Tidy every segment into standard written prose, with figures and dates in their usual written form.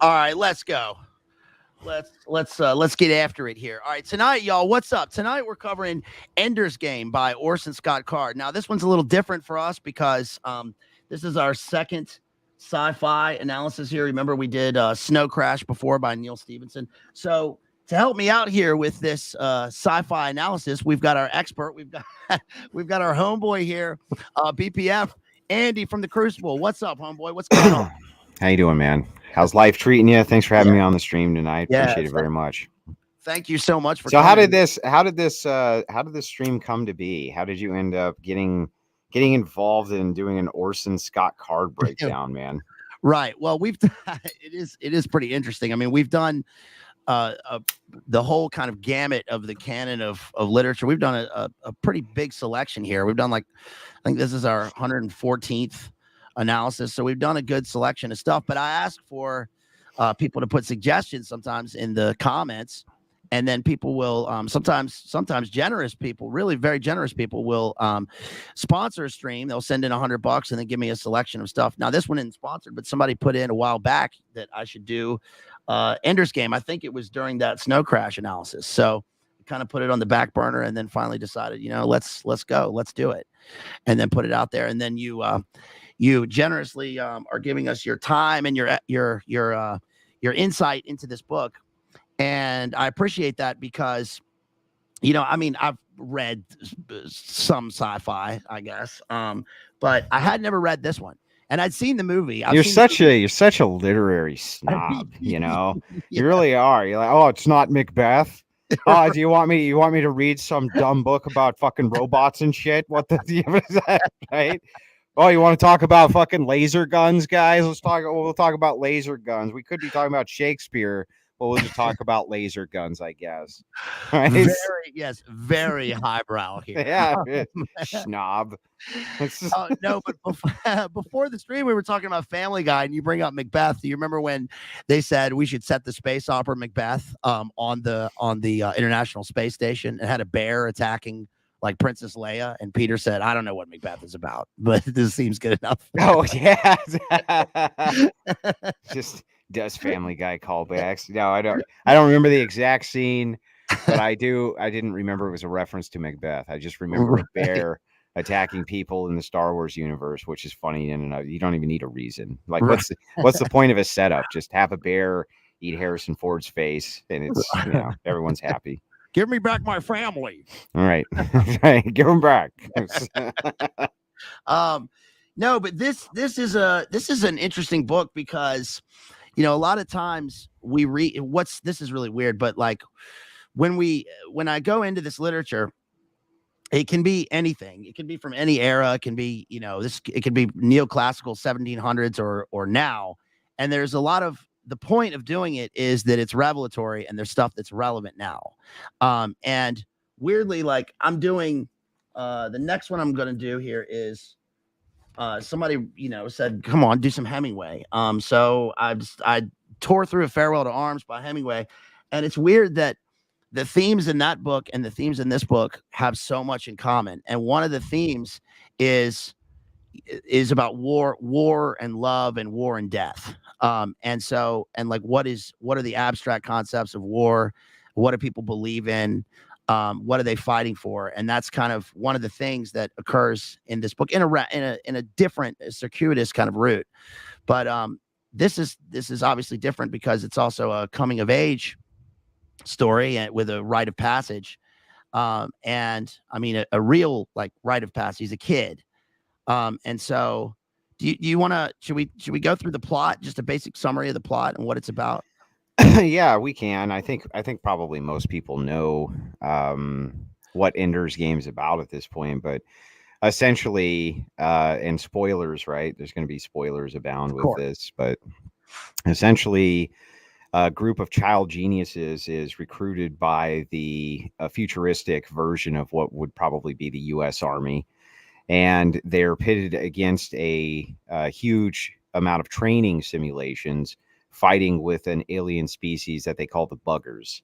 All right, let's go. Let's get after it here. All right, tonight, y'all, what's up? Tonight we're covering Ender's Game by Orson Scott Card. Now, this one's a little different for us because this is our second sci-fi analysis here. Remember, we did Snow Crash before by Neil Stephenson. So to help me out here with this sci-fi analysis, we've got our expert. We've got our homeboy here, BPF Andy from the Crucible. What's up, homeboy? What's going on? How you doing, man? How's life treating you? Thanks for having me on the stream tonight. Appreciate it very much. Thank you so much for coming. How did this stream come to be? How did you end up getting involved in doing an Orson Scott Card breakdown, man? Right. Well, it is pretty interesting. I mean, we've done the whole kind of gamut of the canon of literature. We've done a pretty big selection here. We've done I think this is our 114th analysis, so we've done a good selection of stuff. But I ask for people to put suggestions sometimes in the comments, and then people will sometimes generous people, really very generous people, will sponsor a stream. They'll send in $100 and then give me a selection of stuff. Now, this one isn't sponsored, but somebody put in a while back that I should do Ender's Game. I think it was during that Snow Crash analysis. So kind of put it on the back burner, and then finally decided, let's go, let's do it, and then put it out there. And then you generously are giving us your time and your insight into this book, and I appreciate that because, I mean, I've read some sci-fi, I guess, but I had never read this one, and I'd seen the movie. You're such a literary snob, You really are. You're like, oh, it's not Macbeth. Oh, do you want me to read some dumb book about fucking robots and shit? What the right? Oh, you want to talk about fucking laser guns, guys? We'll talk about laser guns. We could be talking about Shakespeare, but we'll just talk about laser guns, I guess. Right? Very highbrow here. Yeah, snob. No, but before the stream, we were talking about Family Guy, and you bring up Macbeth. Do you remember when they said we should set the space opera Macbeth on the International Space Station, and had a bear attacking like Princess Leia, and Peter said, I don't know what Macbeth is about, but this seems good enough. Oh, yeah. Just does Family Guy callbacks. No, I don't remember the exact scene, but I didn't remember it was a reference to Macbeth. I just remember a bear attacking people in the Star Wars universe, which is funny, and you don't even need a reason. Like, what's the point of a setup? Just have a bear eat Harrison Ford's face, and it's everyone's happy. Give me back my family. All right. Give them back. No, but this is an interesting book because, you know, a lot of times we read this is really weird, but like when I go into this literature, it can be anything. It can be from any era. It can be, you know, it could be neoclassical 1700s or now. And there's a lot of the point of doing it is that it's revelatory and there's stuff that's relevant now. And weirdly, like I'm doing the next one I'm going to do here is somebody, you know, said, come on, do some Hemingway. So I tore through A Farewell to Arms by Hemingway. And it's weird that the themes in that book and the themes in this book have so much in common. And one of the themes is about war and love and war and death. And so, and like, what are the abstract concepts of war? What do people believe in? What are they fighting for? And that's kind of one of the things that occurs in this book in a different circuitous kind of route. But this is obviously different because it's also a coming of age story and with a rite of passage. And I mean, a real like rite of passage. He's a kid. And so do you want to, should we go through the plot, just a basic summary of the plot and what it's about? Yeah, we can. I think probably most people know what Ender's Game is about at this point, but essentially, and spoilers, right? There's going to be spoilers abound with this, but essentially, a group of child geniuses is recruited by the futuristic version of what would probably be the U.S. Army, and they're pitted against a huge amount of training simulations, fighting with an alien species that they call the buggers.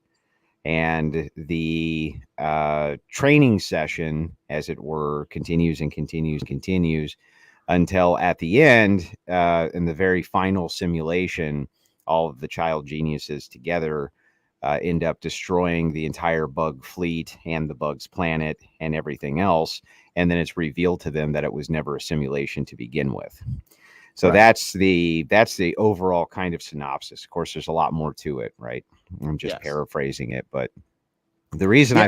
And the training session, as it were, continues and continues and continues until at the end, in the very final simulation, all of the child geniuses together end up destroying the entire bug fleet and the bug's planet and everything else. And then it's revealed to them that it was never a simulation to begin with. So that's the overall kind of synopsis. Of course, there's a lot more to it, right? I'm just paraphrasing it, but the reason I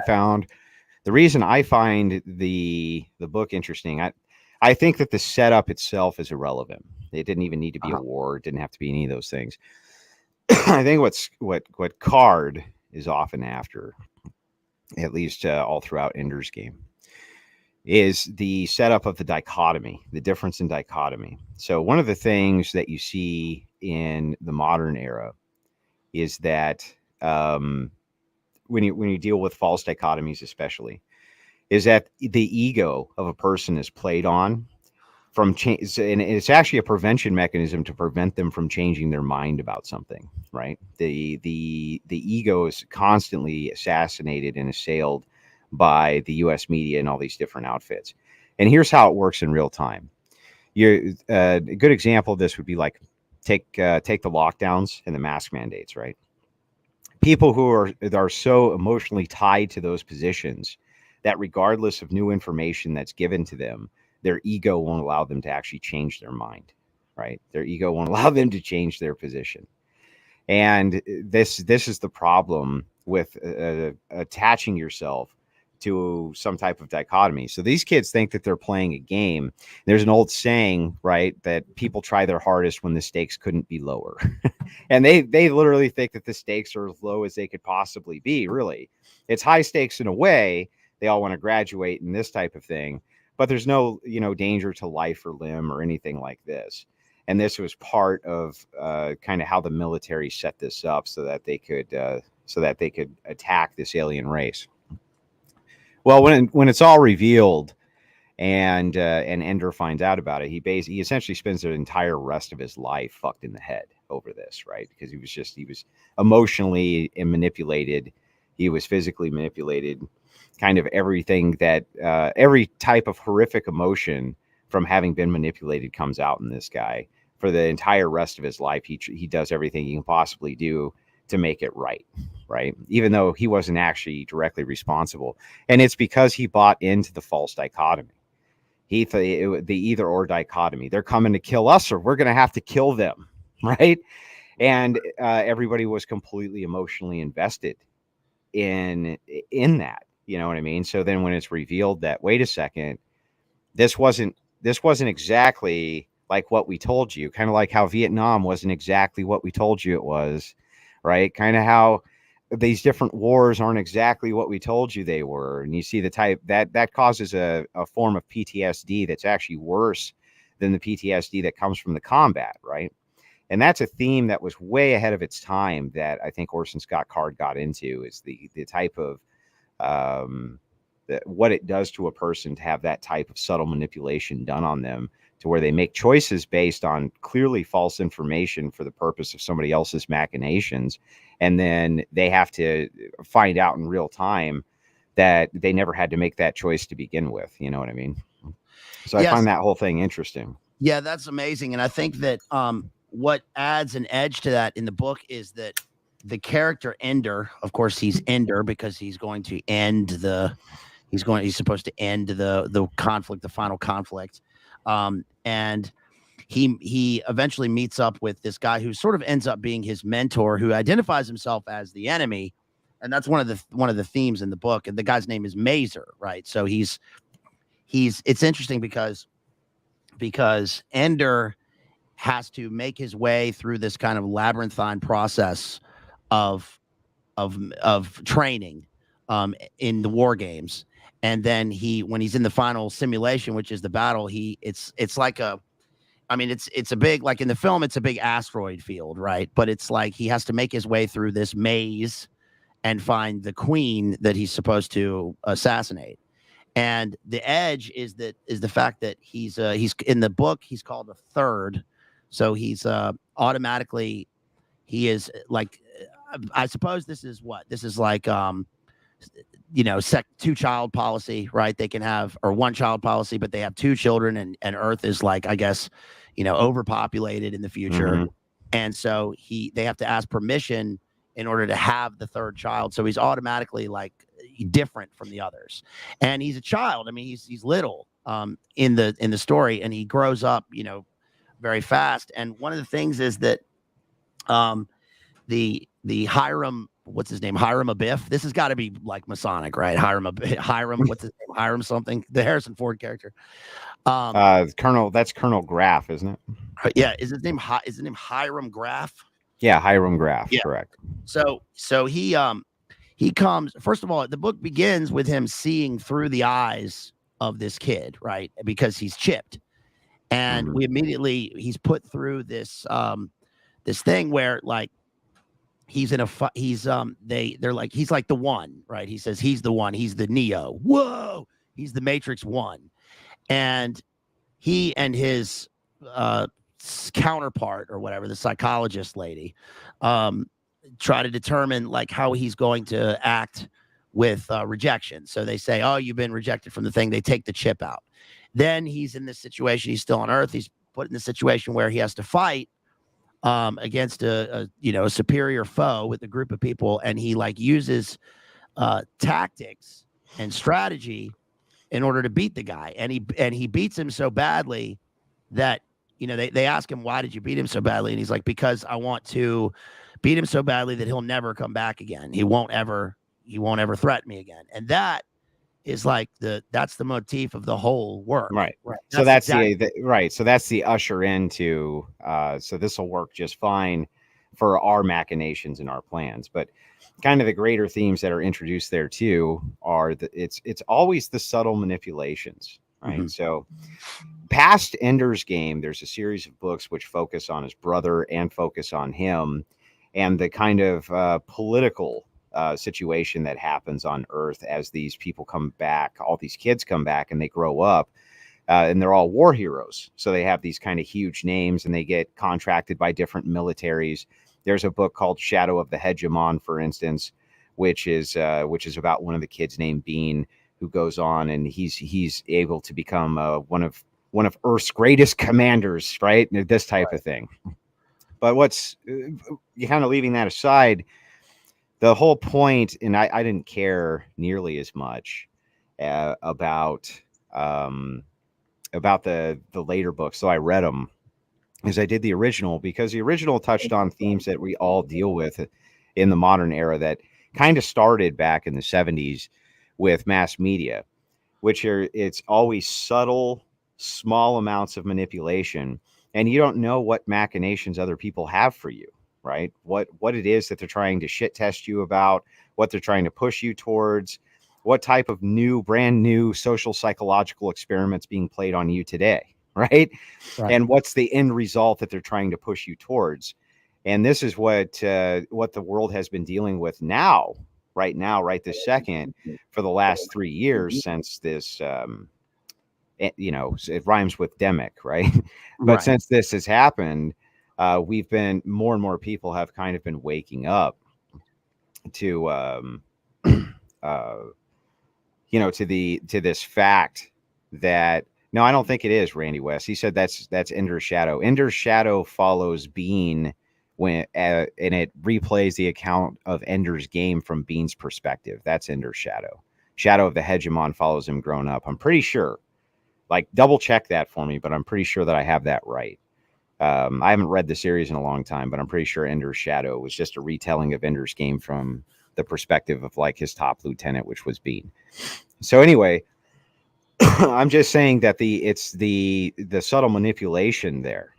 find the book interesting, I think that the setup itself is irrelevant. It didn't even need to be a war. It didn't have to be any of those things. I think what Card is often after, at least all throughout Ender's Game, is the setup of the dichotomy, the difference in dichotomy. So one of the things that you see in the modern era is that when you deal with false dichotomies, especially, is that the ego of a person is played on from change, and it's actually a prevention mechanism to prevent them from changing their mind about something, right? The ego is constantly assassinated and assailed by the U.S. media and all these different outfits. And here's how it works in real time. A good example of this would be like take the lockdowns and the mask mandates, right? People who are so emotionally tied to those positions that regardless of new information that's given to them, their ego won't allow them to actually change their mind, right? Their ego won't allow them to change their position. And this is the problem with attaching yourself to some type of dichotomy. So these kids think that they're playing a game. There's an old saying, right, that people try their hardest when the stakes couldn't be lower. And they literally think that the stakes are as low as they could possibly be, really. It's high stakes in a way. They all want to graduate in this type of thing, but there's no, danger to life or limb or anything like this. And this was part of kind of how the military set this up so that they could attack this alien race. Well, when it's all revealed and Ender finds out about it, he essentially spends the entire rest of his life fucked in the head over this, right? Because he was emotionally manipulated, he was physically manipulated, kind of everything that every type of horrific emotion from having been manipulated comes out in this guy. For the entire rest of his life, he does everything he can possibly do to make it right, even though he wasn't actually directly responsible. And it's because he bought into the false dichotomy. The either or dichotomy. They're coming to kill us or we're going to have to kill them, right? And everybody was completely emotionally invested in that. You know what I mean? So then when it's revealed that, wait a second, this wasn't this wasn't exactly like what we told you, kind of like how Vietnam wasn't exactly what we told you it was, right? Kind of how these different wars aren't exactly what we told you they were. And you see the type that causes a form of PTSD that's actually worse than the PTSD that comes from the combat, right? And that's a theme that was way ahead of its time that I think Orson Scott Card got into, is the type of what it does to a person to have that type of subtle manipulation done on them, to where they make choices based on clearly false information for the purpose of somebody else's machinations. And then they have to find out in real time that they never had to make that choice to begin with. You know what I mean? So I find that whole thing interesting. Yeah, that's amazing. And I think that what adds an edge to that in the book is that the character Ender, of course, he's Ender because he's going to end he's supposed to end the conflict, the final conflict. And he eventually meets up with this guy who sort of ends up being his mentor, who identifies himself as the enemy. And that's one of the themes in the book. And the guy's name is Mazer, right? So it's interesting because Ender has to make his way through this kind of labyrinthine process of training in the war games. And then when he's in the final simulation, which is the battle, it's like it's a big, like in the film, it's a big asteroid field, right? But it's like he has to make his way through this maze and find the queen that he's supposed to assassinate. And the edge is the fact that he's in the book, he's called a third. So he's automatically, he is like, I suppose this is like, two child policy, right? They can have, or one child policy, but they have two children, and Earth is like, I guess, overpopulated in the future. Mm-hmm. And so they have to ask permission in order to have the third child. So he's automatically like different from the others. And he's a child. I mean, he's little in the story, and he grows up, very fast. And one of the things is that the Hiram, what's his name? Hiram Abiff. This has got to be like Masonic, right? Hiram, what's his name? Hiram something. The Harrison Ford character. That's Colonel Graff, isn't it? Yeah. Is his name Hiram Graff? Yeah, Hiram Graff. Yeah. Correct. So he comes, first of all, the book begins with him seeing through the eyes of this kid, right? Because he's chipped. And he's put through this this thing where like he's in a they're like, he's like the one, right? He says he's the one, he's the Neo. Whoa, he's the Matrix One. And he and his counterpart or whatever, the psychologist lady, try to determine like how he's going to act with rejection. So they say, oh, you've been rejected from the thing. They take the chip out. Then he's in this situation. He's still on Earth. He's put in the situation where he has to fight against a superior foe with a group of people, and he like uses tactics and strategy in order to beat the guy. And he beats him so badly that they ask him, why did you beat him so badly? And he's like, because I want to beat him so badly that he'll never come back again. He won't ever threaten me again. And that is like that's the motif of the whole work. Right. So that's So that's the usher into, so this will work just fine for our machinations and our plans. But kind of the greater themes that are introduced there too are that it's always the subtle manipulations. Right. Mm-hmm. So past Ender's Game, there's a series of books which focus on his brother and focus on him and the kind of political situation that happens on Earth as these people come back, all these kids come back and they grow up and they're all war heroes. So they have these kind of huge names and they get contracted by different militaries. There's a book called Shadow of the Hegemon, for instance, which is about one of the kids named Bean, who goes on and he's able to become one of Earth's greatest commanders, right? This type of thing. But you kind of leaving that aside, the whole point, and I didn't care nearly as much about the later books, so I read them as I did the original, because the original touched on themes that we all deal with in the modern era that kind of started back in the 70s with mass media, it's always subtle small amounts of manipulation, and you don't know what machinations other people have for you, right? What it is that they're trying to shit test you about, what they're trying to push you towards, what type of brand new social psychological experiments being played on you today, right? And what's the end result that they're trying to push you towards. And this is what the world has been dealing with right this second, for the last 3 years since this it rhymes with demic, right? But since this has happened, we've been, more and more people have kind of been waking up to to this fact that, no, I don't think it is Randy West. He said that's Ender's Shadow. Ender's Shadow follows Bean when and it replays the account of Ender's Game from Bean's perspective. That's Ender's Shadow. Shadow of the Hegemon follows him grown up. I'm pretty sure. Like, double check that for me, but I'm pretty sure that I have that right. I haven't read the series in a long time, but I'm pretty sure Ender's Shadow was just a retelling of Ender's Game from the perspective of like his top lieutenant, which was Bean. So anyway, I'm just saying that it's the subtle manipulation there.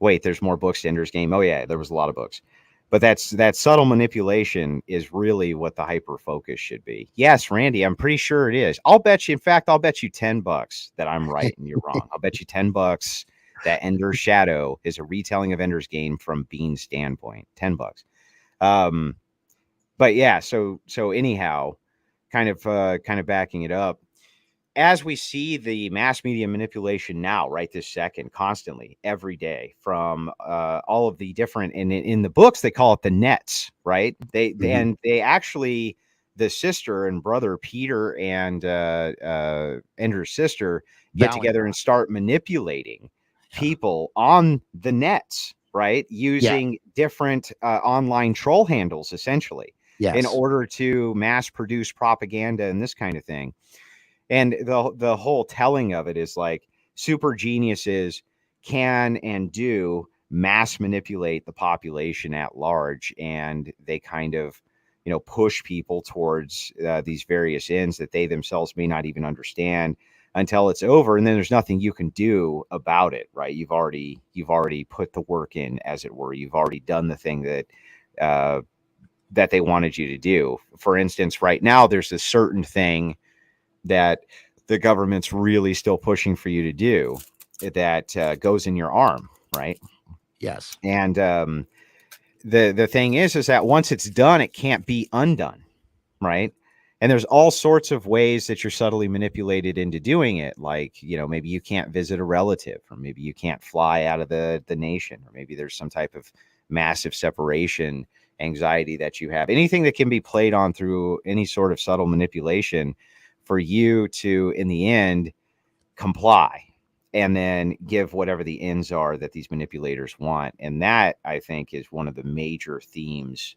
Wait, there's more books to Ender's Game. Oh yeah, there was a lot of books. But that subtle manipulation is really what the hyper focus should be. Yes, Randy, I'm pretty sure it is. I'll bet you, in fact, I'll bet you $10 that I'm right and you're wrong. I'll bet you $10 that Ender's Shadow is a retelling of Ender's Game from Bean's standpoint. $10. But yeah, so anyhow, kind of backing it up, as we see the mass media manipulation now, right this second, constantly, every day, from all of the different, in the books, they call it the nets, right? And they actually, the sister and brother, Peter and Ender's sister, get together and start manipulating people on the nets, right? Using different online troll handles, essentially, in order to mass produce propaganda and this kind of thing. And the whole telling of it is like, super geniuses can and do mass manipulate the population at large, and they kind of, push people towards these various ends that they themselves may not even understand until it's over, and then there's nothing you can do about it, right? You've already put the work in, as it were. You've already done the thing that that they wanted you to do. For instance, right now there's a certain thing that the government's really still pushing for you to do that goes in your arm, right? Yes. And the thing is that once it's done, it can't be undone, right? And there's all sorts of ways that you're subtly manipulated into doing it. Like, maybe you can't visit a relative, or maybe you can't fly out of the nation, or maybe there's some type of massive separation anxiety that you have. Anything that can be played on through any sort of subtle manipulation for you to, in the end, comply and then give whatever the ends are that these manipulators want. And that, I think, is one of the major themes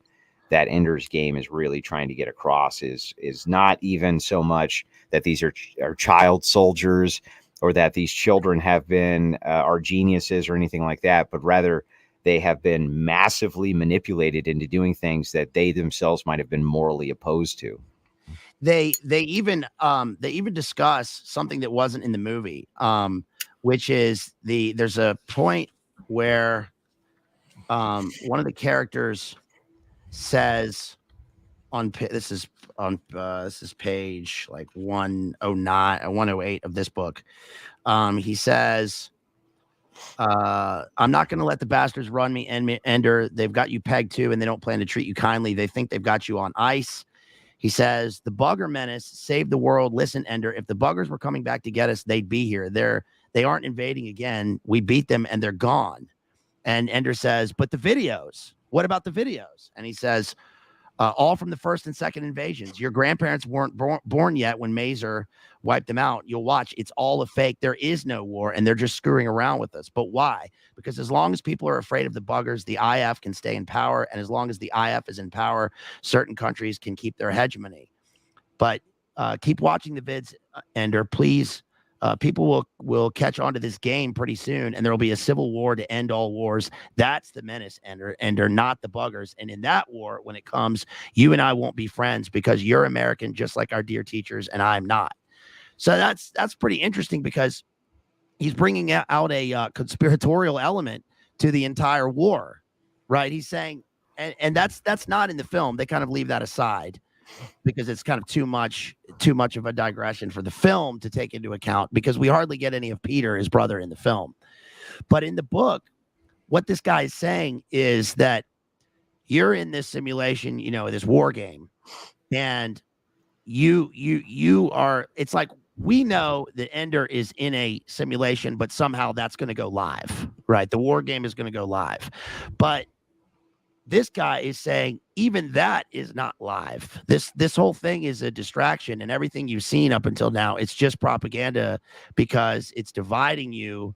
that Ender's Game is really trying to get across, is not even so much that these are child soldiers, or that these children have been are geniuses or anything like that, but rather they have been massively manipulated into doing things that they themselves might have been morally opposed to. They even discuss something that wasn't in the movie, which is there's a point where one of the characters says this is page like 109 or 108 of this book. He says, I'm not going to let the bastards run me, Ender. They've got you pegged too, and they don't plan to treat you kindly. They think they've got you on ice. He says, the bugger menace saved the world. Listen, Ender, if the buggers were coming back to get us, they'd be here. They aren't invading again. We beat them and they're gone. And Ender says, but the videos, what about the videos? And he says, all from the first and second invasions. Your grandparents weren't born yet when Mazer wiped them out. You'll watch. It's all a fake. There is no war, and they're just screwing around with us. But why? Because as long as people are afraid of the buggers, the IF can stay in power. And as long as the IF is in power, certain countries can keep their hegemony. But keep watching the vids, Ender, please. People will catch on to this game pretty soon, and there will be a civil war to end all wars. That's the menace, Ender, not the buggers. And in that war, when it comes, you and I won't be friends because you're American, just like our dear teachers, and I'm not. So that's pretty interesting because he's bringing out a conspiratorial element to the entire war, right? He's saying, and that's not in the film. They kind of leave that aside because it's kind of too much of a digression for the film to take into account, because we hardly get any of Peter, his brother, in the film. But in the book, what this guy is saying is that you're in this simulation, this war game, and you are, it's like, we know that Ender is in a simulation, but somehow that's going to go live, right? The war game is going to go live. But this guy is saying even that is not live. This whole thing is a distraction, and everything you've seen up until now, it's just propaganda, because it's dividing you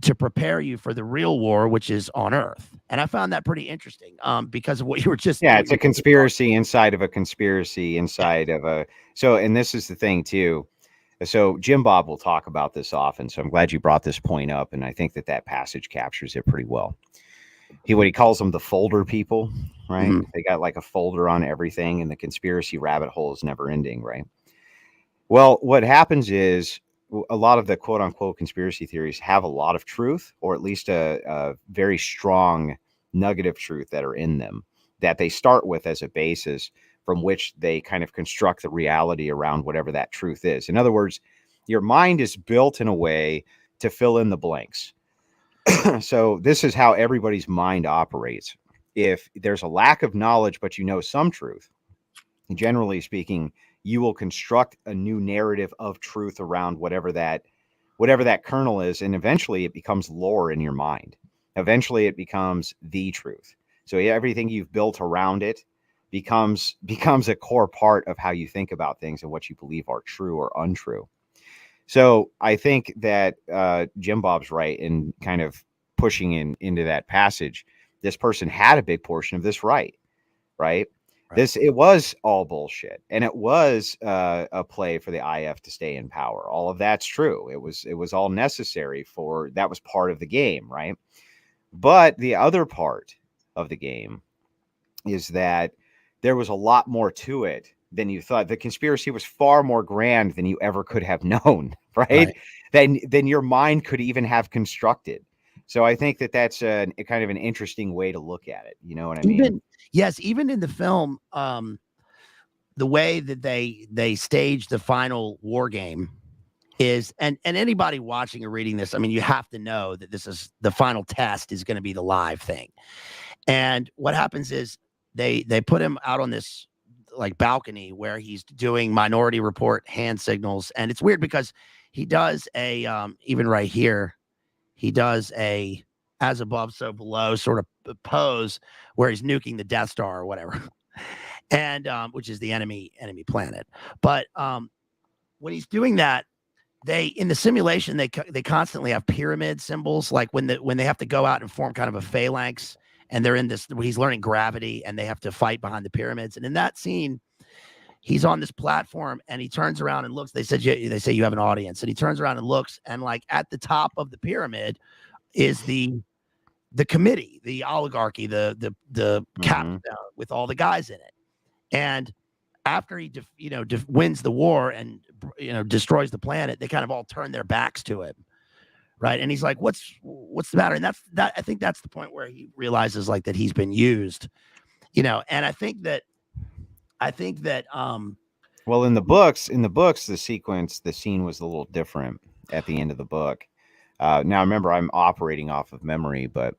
to prepare you for the real war, which is on Earth. And I found that pretty interesting, because of what you were just. Yeah, it's a conspiracy inside of a conspiracy inside of a. So, and this is the thing too. So Jim Bob will talk about this often. So I'm glad you brought this point up, and I think that passage captures it pretty well. What he calls them the folder people, right? Mm-hmm. They got like a folder on everything, and the conspiracy rabbit hole is never ending, right? Well, what happens is, a lot of the quote unquote conspiracy theories have a lot of truth, or at least a very strong nugget of truth that are in them, that they start with as a basis from which they kind of construct the reality around whatever that truth is. In other words, your mind is built in a way to fill in the blanks. So this is how everybody's mind operates. If there's a lack of knowledge, but you know some truth, generally speaking, you will construct a new narrative of truth around whatever that kernel is, and eventually it becomes lore in your mind. Eventually it becomes the truth. So everything you've built around it becomes a core part of how you think about things and what you believe are true or untrue. So I think that Jim Bob's right in kind of pushing into that passage. This person had a big portion of this right? It was all bullshit, and it was a play for the IF to stay in power. All of that's true. It was all necessary that was part of the game, right? But the other part of the game is that there was a lot more to it than you thought. The conspiracy was far more grand than you ever could have known, right? Than your mind could even have constructed. So I think that's a kind of an interesting way to look at it. You know what I mean? Yes, even in the film, the way that they stage the final war game is, and anybody watching or reading this, I mean, you have to know that this is the final test is going to be the live thing. And what happens is they put him out on this like balcony where he's doing Minority Report hand signals, and it's weird because he does a even right here, he does a as above so below sort of pose where he's nuking the Death Star or whatever, and which is the enemy planet. But when he's doing that, they in the simulation they constantly have pyramid symbols, like when they have to go out and form kind of a phalanx, and they're in this, he's learning gravity and they have to fight behind the pyramids. And in that scene, he's on this platform and he turns around and looks. They say you have an audience, and he turns around and looks, and like at the top of the pyramid is the committee, the oligarchy, the captain with all the guys in it. And after he wins the war and destroys the planet, they kind of all turn their backs to him, right? And he's like, "What's the matter?" And I think that's the point where he realizes like that he's been used, And I think that well, in the books, the scene was a little different at the end of the book. Now, remember, I'm operating off of memory, but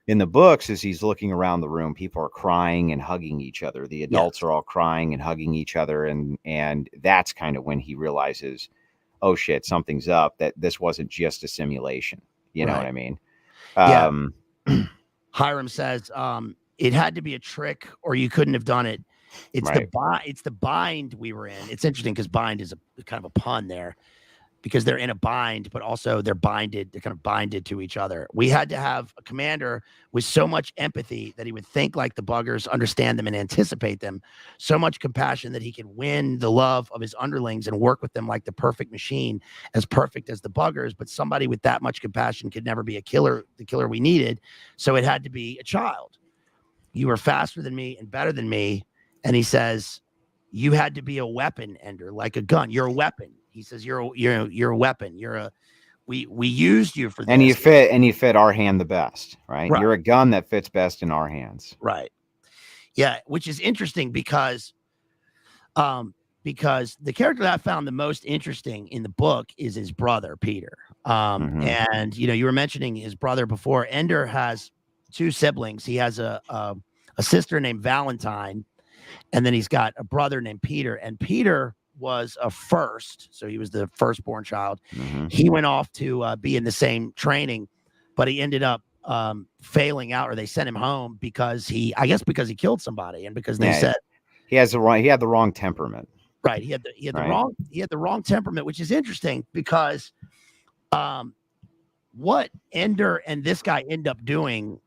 in the books, as he's looking around the room, people are crying and hugging each other. The adults are all crying and hugging each other. And that's kind of when he realizes, oh, shit, something's up, that this wasn't just a simulation. You know what I mean? Hiram says it had to be a trick or you couldn't have done it. It's the bind we were in. It's interesting because bind is a kind of a pun there, because they're in a bind, but also they're kind of binded to each other. We had to have a commander with so much empathy that he would think like the buggers, understand them and anticipate them, so much compassion that he could win the love of his underlings and work with them like the perfect machine, as perfect as the buggers. But somebody with that much compassion could never be the killer we needed. So it had to be a child. You were faster than me and better than me. And he says, you had to be a weapon, Ender, like a gun. You're a weapon. He says you're a weapon. We used you for this. And you fit our hand the best, right? You're a gun that fits best in our hands. Right. Yeah, which is interesting because the character that I found the most interesting in the book is his brother, Peter. And you were mentioning his brother before. Ender has 2 siblings. He has a sister named Valentine, and then he's got a brother named Peter. And Peter was a first, so he was the firstborn child. He went off to be in the same training, but he ended up failing out, or they sent him home because he killed somebody, and because they said he had the wrong temperament. Right, he had the wrong temperament, which is interesting because what Ender and this guy end up doing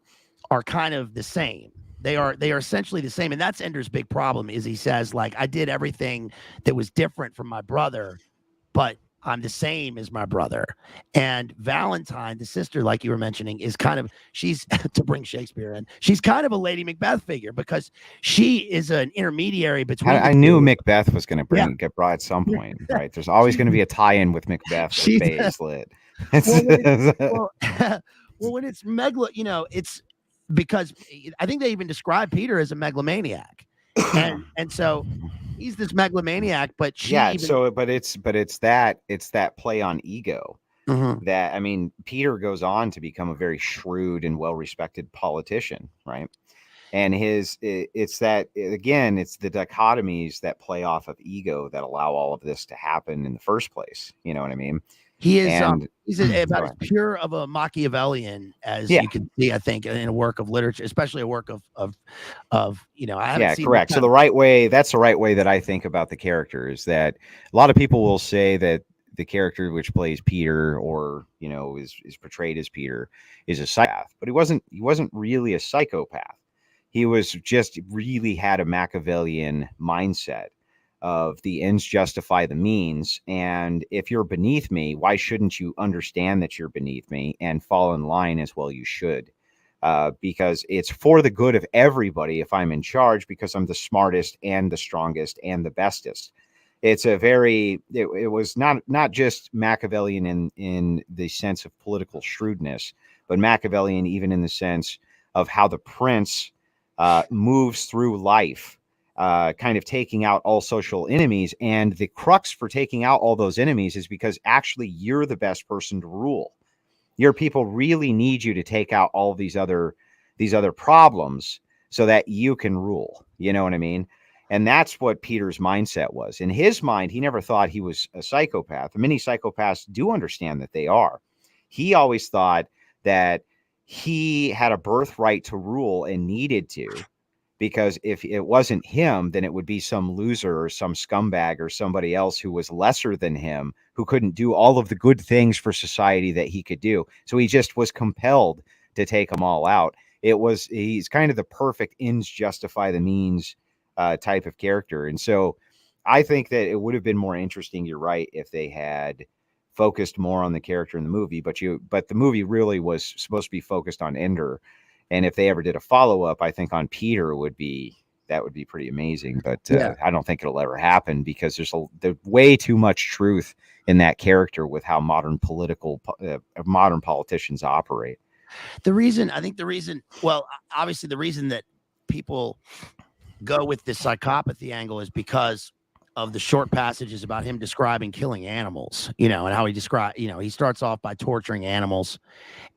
are kind of the same. They are essentially the same, and that's Ender's big problem. Is he says, like, I did everything that was different from my brother, but I'm the same as my brother. And Valentine, the sister, like you were mentioning, is kind of, she's to bring Shakespeare in, she's kind of a Lady Macbeth figure because she is an intermediary between. I knew Macbeth was going to get brought at some point, right? There's always going to be a tie-in with Macbeth. She's Bazed lit. When it's it's because I think they even describe Peter as a megalomaniac, and so he's this megalomaniac. But it's that play on ego. That, I mean, Peter goes on to become a very shrewd and well-respected politician, right? And it's the dichotomies that play off of ego that allow all of this to happen in the first place. You know what I mean? He is he's about as pure of a Machiavellian as you can see, I think, in a work of literature, especially a work of I haven't seen correct. So that's the right way that I think about the character, is that a lot of people will say that the character which plays Peter, or is portrayed as Peter, is a psychopath, but he wasn't really a psychopath. He was just really had a Machiavellian mindset of the ends justify the means. And if you're beneath me, why shouldn't you understand that you're beneath me and fall in line as well? You should, because it's for the good of everybody if I'm in charge, because I'm the smartest and the strongest and the bestest. It's it was not just Machiavellian in the sense of political shrewdness, but Machiavellian even in the sense of how the prince moves through life, kind of taking out all social enemies. And the crux for taking out all those enemies is because actually you're the best person to rule. Your people really need you to take out all these other problems so that you can rule. You know what I mean? And that's what Peter's mindset was. In his mind, he never thought he was a psychopath. Many psychopaths do understand that they are. He always thought that he had a birthright to rule and needed to, because if it wasn't him, then it would be some loser or some scumbag or somebody else who was lesser than him, who couldn't do all of the good things for society that he could do. So he just was compelled to take them all out. He's kind of the perfect ends justify the means type of character. And so I think that it would have been more interesting, you're right, if they had focused more on the character in the movie, but the movie really was supposed to be focused on Ender. And if they ever did a follow-up, I think on Peter that would be pretty amazing. But I don't think it'll ever happen, because there's way too much truth in that character with how modern politicians operate. Obviously the reason that people go with the psychopathy angle is because of the short passages about him describing killing animals, and how he he starts off by torturing animals.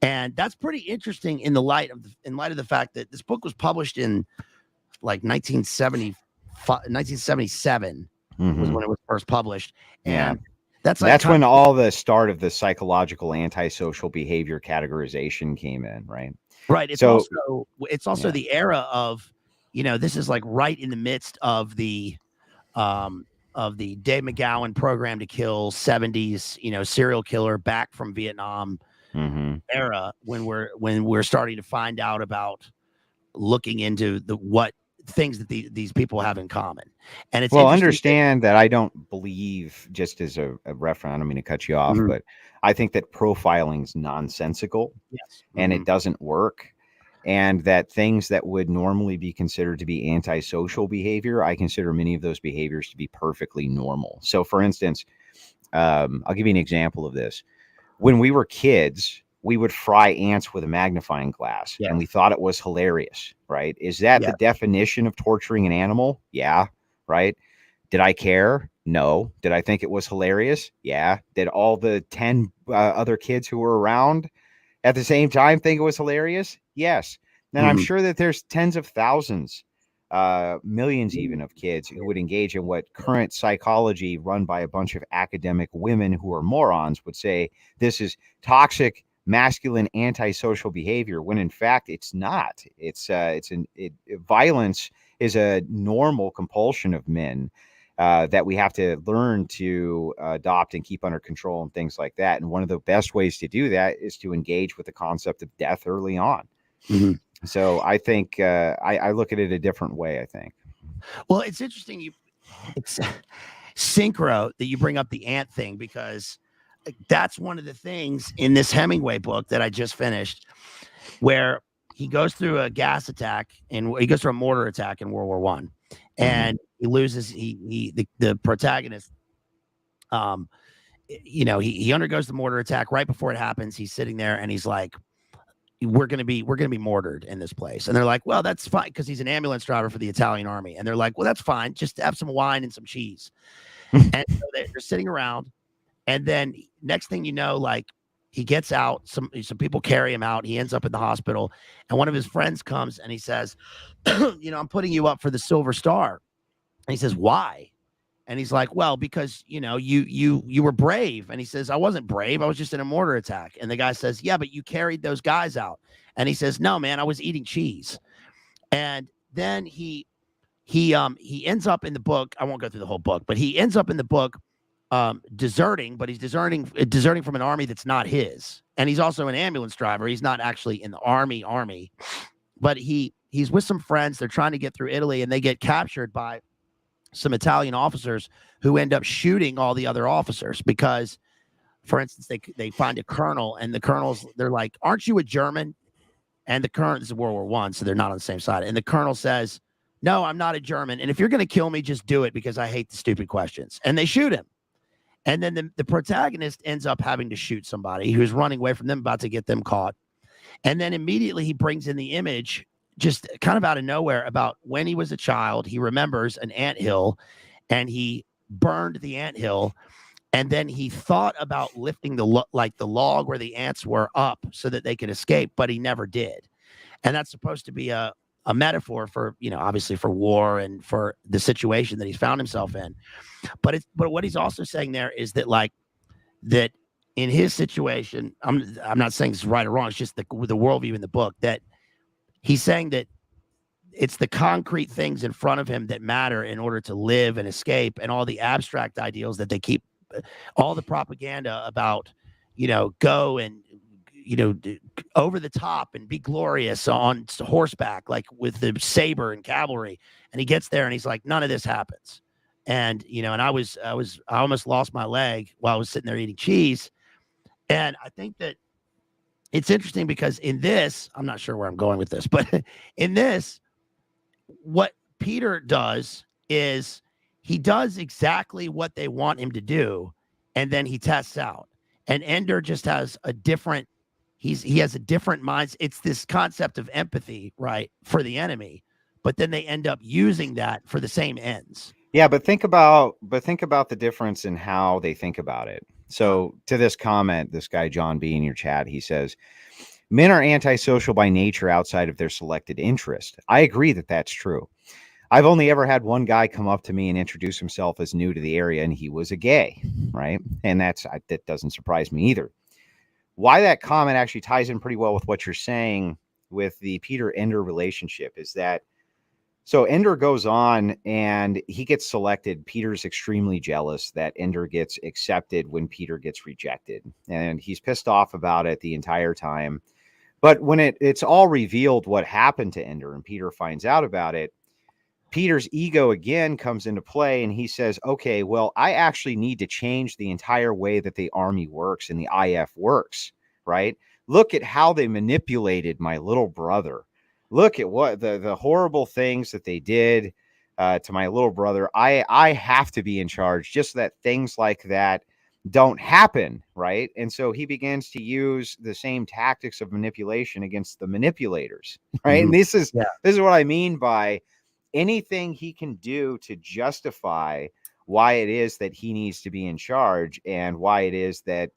And that's pretty interesting in light of the fact that this book was published in like 1977 was when it was first published. And that's when all the start of the psychological antisocial behavior categorization came in, right? Right. It's also the era of, this is like right in the midst of the Dave McGowan program to kill 70s, serial killer back from Vietnam era, when we're starting to find out about looking into what things that these people have in common. And it's understand that I don't believe, just as a reference, I don't mean to cut you off, but I think that profiling is nonsensical and it doesn't work. and that things that would normally be considered to be antisocial behavior, I consider many of those behaviors to be perfectly normal. So, for instance, I'll give you an example of this. When we were kids, we would fry ants with a magnifying glass, and we thought it was hilarious, right? Is that the definition of torturing an animal? Yeah, right. Did I care? No. Did I think it was hilarious? Yeah. Did all the 10 other kids who were around at the same time think it was hilarious? Yes. And I'm sure that there's tens of thousands, millions even, of kids who would engage in what current psychology run by a bunch of academic women who are morons would say this is toxic, masculine, antisocial behavior, when in fact it's not. Violence is a normal compulsion of men that we have to learn to adopt and keep under control and things like that. And one of the best ways to do that is to engage with the concept of death early on. So I think I look at it a different way, I think. Well, it's interesting. It's synchro that you bring up the ant thing, because that's one of the things in this Hemingway book that I just finished, where he goes through a gas attack and he goes through a mortar attack in World War I, and he loses. The protagonist, he undergoes the mortar attack. Right before it happens, he's sitting there and he's like, we're gonna be mortared in this place. And they're like, well, that's fine, because he's an ambulance driver for the Italian army. And they're like, well, that's fine, just have some wine and some cheese. And so they're sitting around, and then next thing you know, like, he gets out, some people carry him out, he ends up in the hospital, and one of his friends comes and he says, I'm putting you up for the Silver Star. And he says, why? And he's like, well, because, you were brave. And he says, I wasn't brave. I was just in a mortar attack. And the guy says, yeah, but you carried those guys out. And he says, no, man, I was eating cheese. And then he ends up in the book. I won't go through the whole book, but he ends up in the book deserting, but he's deserting from an army that's not his. And he's also an ambulance driver. He's not actually in the army, but he's with some friends. They're trying to get through Italy, and they get captured by some Italian officers who end up shooting all the other officers because, for instance, they find a colonel, and the colonels, they're like, aren't you a German? And the colonel, this is World War I, so they're not on the same side. And the colonel says, no, I'm not a German. And if you're going to kill me, just do it, because I hate the stupid questions. And they shoot him. And then the protagonist ends up having to shoot somebody who's running away from them, about to get them caught. And then immediately he brings in the image, just kind of out of nowhere, about when he was a child. He remembers an anthill, and he burned the anthill. And then he thought about lifting the log where the ants were up so that they could escape, but he never did. And that's supposed to be a metaphor for, obviously for war and for the situation that he's found himself in. But what he's also saying there is that, like, that in his situation, I'm not saying it's right or wrong. It's just the worldview in the book, that he's saying that it's the concrete things in front of him that matter in order to live and escape, and all the abstract ideals that they keep, all the propaganda about, go and, over the top and be glorious on horseback, like with the saber and cavalry. And he gets there and he's like, none of this happens. And, and I almost lost my leg while I was sitting there eating cheese. And I think that it's interesting because in this, I'm not sure where I'm going with this, but in this, what Peter does is he does exactly what they want him to do, and then he tests out. And Ender just has a different, he has a different mindset. It's this concept of empathy, right, for the enemy, but then they end up using that for the same ends. Yeah, but think about the difference in how they think about it. So to this comment, this guy John B in your chat, he says, men are antisocial by nature outside of their selected interest. I agree that that's true. I've only ever had one guy come up to me and introduce himself as new to the area, and he was a gay, right? And that doesn't surprise me either. Why that comment actually ties in pretty well with what you're saying with the Peter-Ender relationship is that, so Ender goes on and he gets selected. Peter's extremely jealous that Ender gets accepted when Peter gets rejected, and he's pissed off about it the entire time. But when it's all revealed what happened to Ender and Peter finds out about it, Peter's ego again comes into play, and he says, okay, well, I actually need to change the entire way that the army works and the IF works, right? Look at how they manipulated my little brother. look at what the horrible things that they did to my little brother. I have to be in charge just so that things like that don't happen, right? And so he begins to use the same tactics of manipulation against the manipulators, right? And this is what I mean by anything he can do to justify why it is that he needs to be in charge and why it is that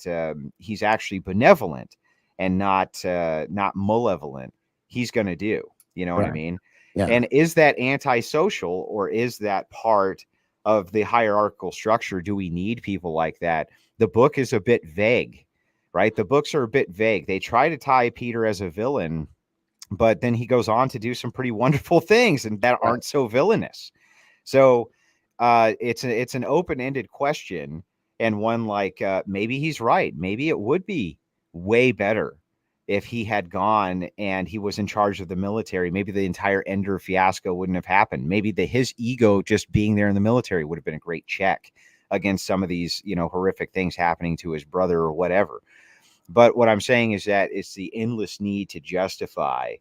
he's actually benevolent and not malevolent. He's going to do, you know what I mean? Yeah. And is that antisocial, or is that part of the hierarchical structure? Do we need people like that? The book is a bit vague, right? The books are a bit vague. They try to tie Peter as a villain, but then he goes on to do some pretty wonderful things and that aren't so villainous. So it's an open-ended question, and one like maybe he's right. Maybe it would be way better if he had gone and he was in charge of the military. Maybe the entire Ender fiasco wouldn't have happened. Maybe his ego just being there in the military would have been a great check against some of these, horrific things happening to his brother or whatever. But what I'm saying is that it's the endless need to justify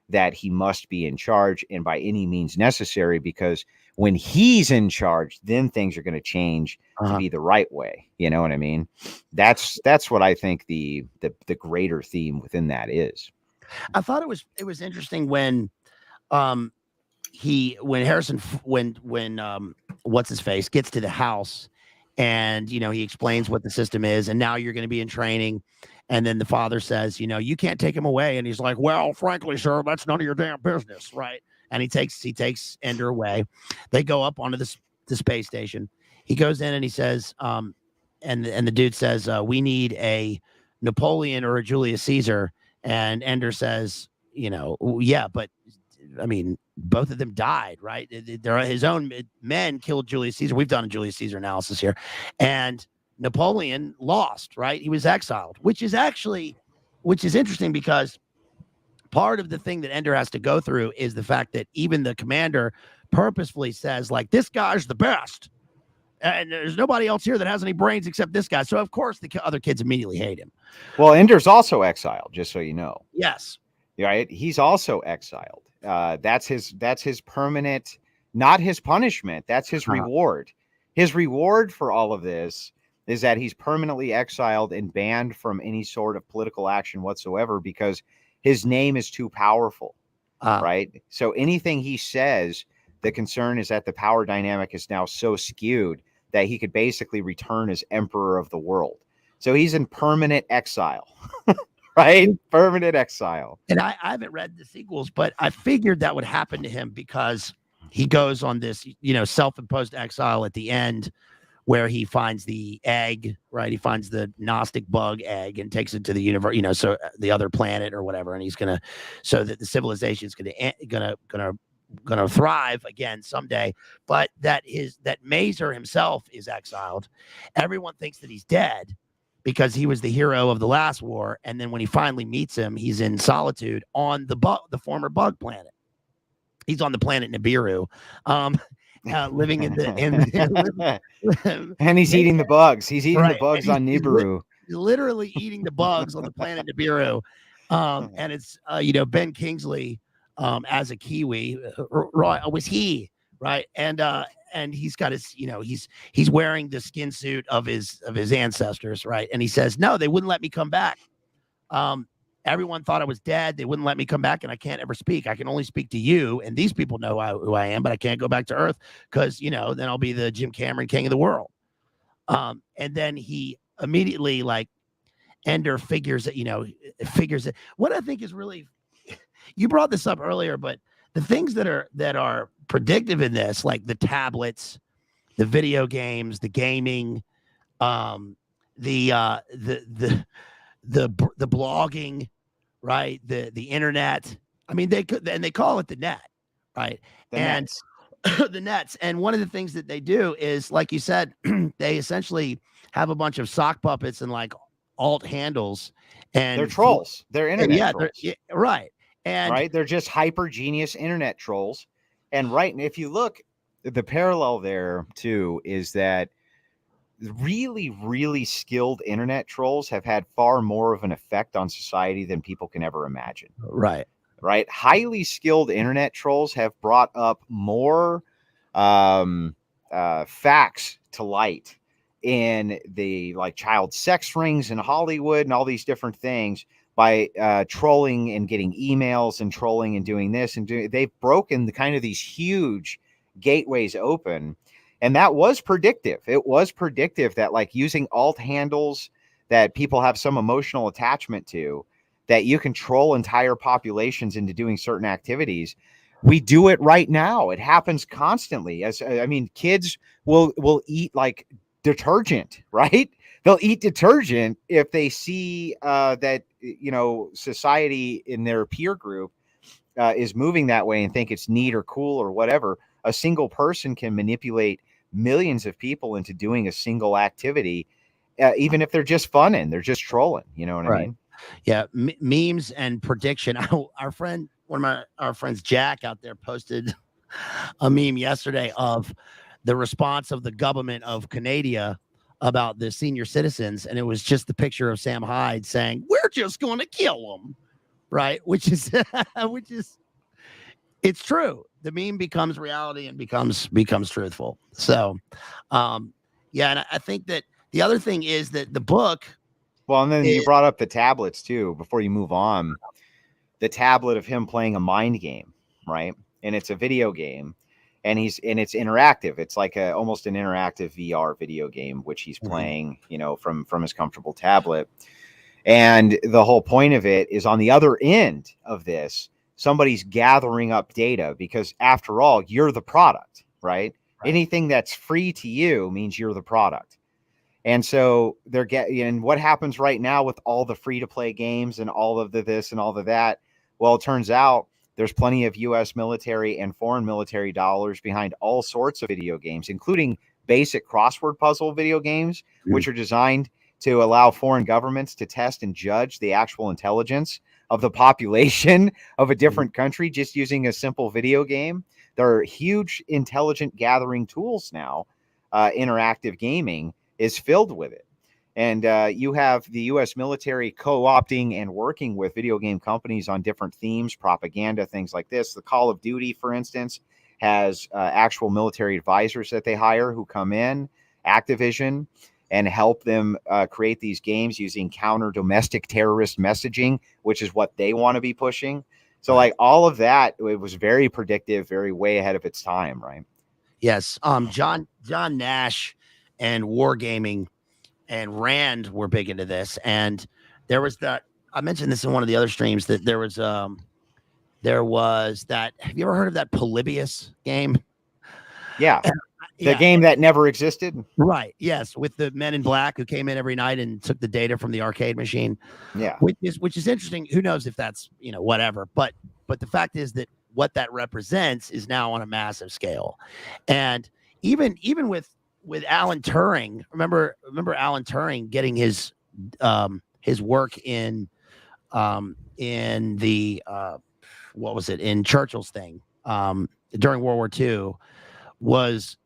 that he must be in charge and by any means necessary, because when he's in charge, then things are going to change to be the right way. You know what I mean? That's what I think the greater theme within that is. I thought it was interesting when Harrison what's his face gets to the house, and he explains what the system is, and now you're going to be in training. And then the father says, you can't take him away. And he's like, well, frankly, sir, that's none of your damn business. Right. And he takes Ender away. They go up onto the space station. He goes in and he says, and the dude says, we need a Napoleon or a Julius Caesar. And Ender says, yeah, but I mean, both of them died, right? They're his own men killed Julius Caesar. We've done a Julius Caesar analysis here. And Napoleon lost, right? He was exiled, which is interesting, because part of the thing that Ender has to go through is the fact that even the commander purposefully says, like, this guy's the best, and there's nobody else here that has any brains except this guy. So of course the other kids immediately hate him. Well, Ender's also exiled, just so you know. Yes. Right. He's also exiled. That's his permanent, not his punishment. That's his reward. His reward for all of this is that he's permanently exiled and banned from any sort of political action whatsoever, because his name is too powerful, right? So anything he says, the concern is that the power dynamic is now so skewed that he could basically return as emperor of the world. So he's in permanent exile, right? Permanent exile. And I haven't read the sequels, but I figured that would happen to him, because he goes on this, self-imposed exile at the end, where he finds the egg, right? He finds the Gnostic bug egg and takes it to the universe, so the other planet or whatever. And he's so that the civilization is gonna thrive again someday. But that Mazer himself is exiled. Everyone thinks that he's dead because he was the hero of the last war. And then when he finally meets him, he's in solitude on the former bug planet. He's on the planet Nibiru. Living and he's eating the bugs. He's eating the bugs on Nibiru. Literally eating the bugs on the planet Nibiru. And it's Ben Kingsley as a Kiwi. Was he right? And he's got his, he's wearing the skin suit of his ancestors, right? And he says, no, they wouldn't let me come back. Everyone thought I was dead. They wouldn't let me come back, and I can't ever speak. I can only speak to you, and these people know who I am, but I can't go back to Earth because, then I'll be the Jim Cameron king of the world. And then he immediately, like, Ender figures that, what I think is really, you brought this up earlier, but the things that are predictive in this, like the tablets, the video games, the gaming, the blogging, right? The internet. I mean, they call it the net, right? The nets. And one of the things that they do is, like you said, they essentially have a bunch of sock puppets and like alt handles, and they're trolls. They're internet trolls. Right. And right, they're just hyper genius internet trolls. And right, and if you look, the parallel there too is that really, really skilled internet trolls have had far more of an effect on society than people can ever imagine. Right. right? Highly skilled internet trolls have brought up more facts to light in the like child sex rings in Hollywood and all these different things by trolling and getting emails and trolling and doing this and doing. They've broken the kind of these huge gateways open, and that was predictive. It was predictive that like using alt handles that people have some emotional attachment to, that you can troll entire populations into doing certain activities. We do it right now. It happens constantly. As I mean, kids will eat like detergent, right? They'll eat detergent if they see that, you know, society in their peer group is moving that way and think it's neat or cool or whatever. A single person can manipulate millions of people into doing a single activity, even if they're just funning, they're just trolling. You know what I mean? Yeah, memes and prediction. Our friend, one of our friends, Jack, out there posted a meme yesterday of the response of the government of Canada about the senior citizens, and it was just the picture of Sam Hyde saying, "We're just going to kill them," right? Which is, it's true. The meme becomes reality and becomes truthful. So, yeah, and I think that the other thing is that the book. Well, and then you brought up the tablets too. Before you move on, the tablet of him playing a mind game, right? And it's a video game, and it's interactive. It's like almost an interactive VR video game, which he's playing, you know, from his comfortable tablet. And the whole point of it is on the other end of this, somebody's gathering up data because after all, you're the product, right? Anything that's free to you means you're the product. And so they're getting, and what happens right now with all the free to play games and all of the this and all of that? Well, it turns out there's plenty of US military and foreign military dollars behind all sorts of video games, including basic crossword puzzle video games, which are designed to allow foreign governments to test and judge the actual intelligence of the population of a different country just using a simple video game. There are huge intelligent gathering tools now. Interactive gaming is filled with it. And you have the U.S. military co-opting and working with video game companies on different themes, propaganda, things like this. The Call of Duty, for instance, has actual military advisors that they hire who come in, Activision, and help them create these games using counter domestic terrorist messaging, which is what they want to be pushing. So like all of that, it was very predictive, very way ahead of its time, right? Yes. John Nash and wargaming and Rand were big into this. And there was that, I mentioned this in one of the other streams, that there was that, have you ever heard of that Polybius game? Yeah. The game that never existed. Right. Yes. With the men in black who came in every night and took the data from the arcade machine. Yeah. Which is interesting. Who knows if that's, you know, whatever. But the fact is that what that represents is now on a massive scale. And even with Alan Turing, remember Alan Turing getting his work in the what was it, in Churchill's thing during World War II was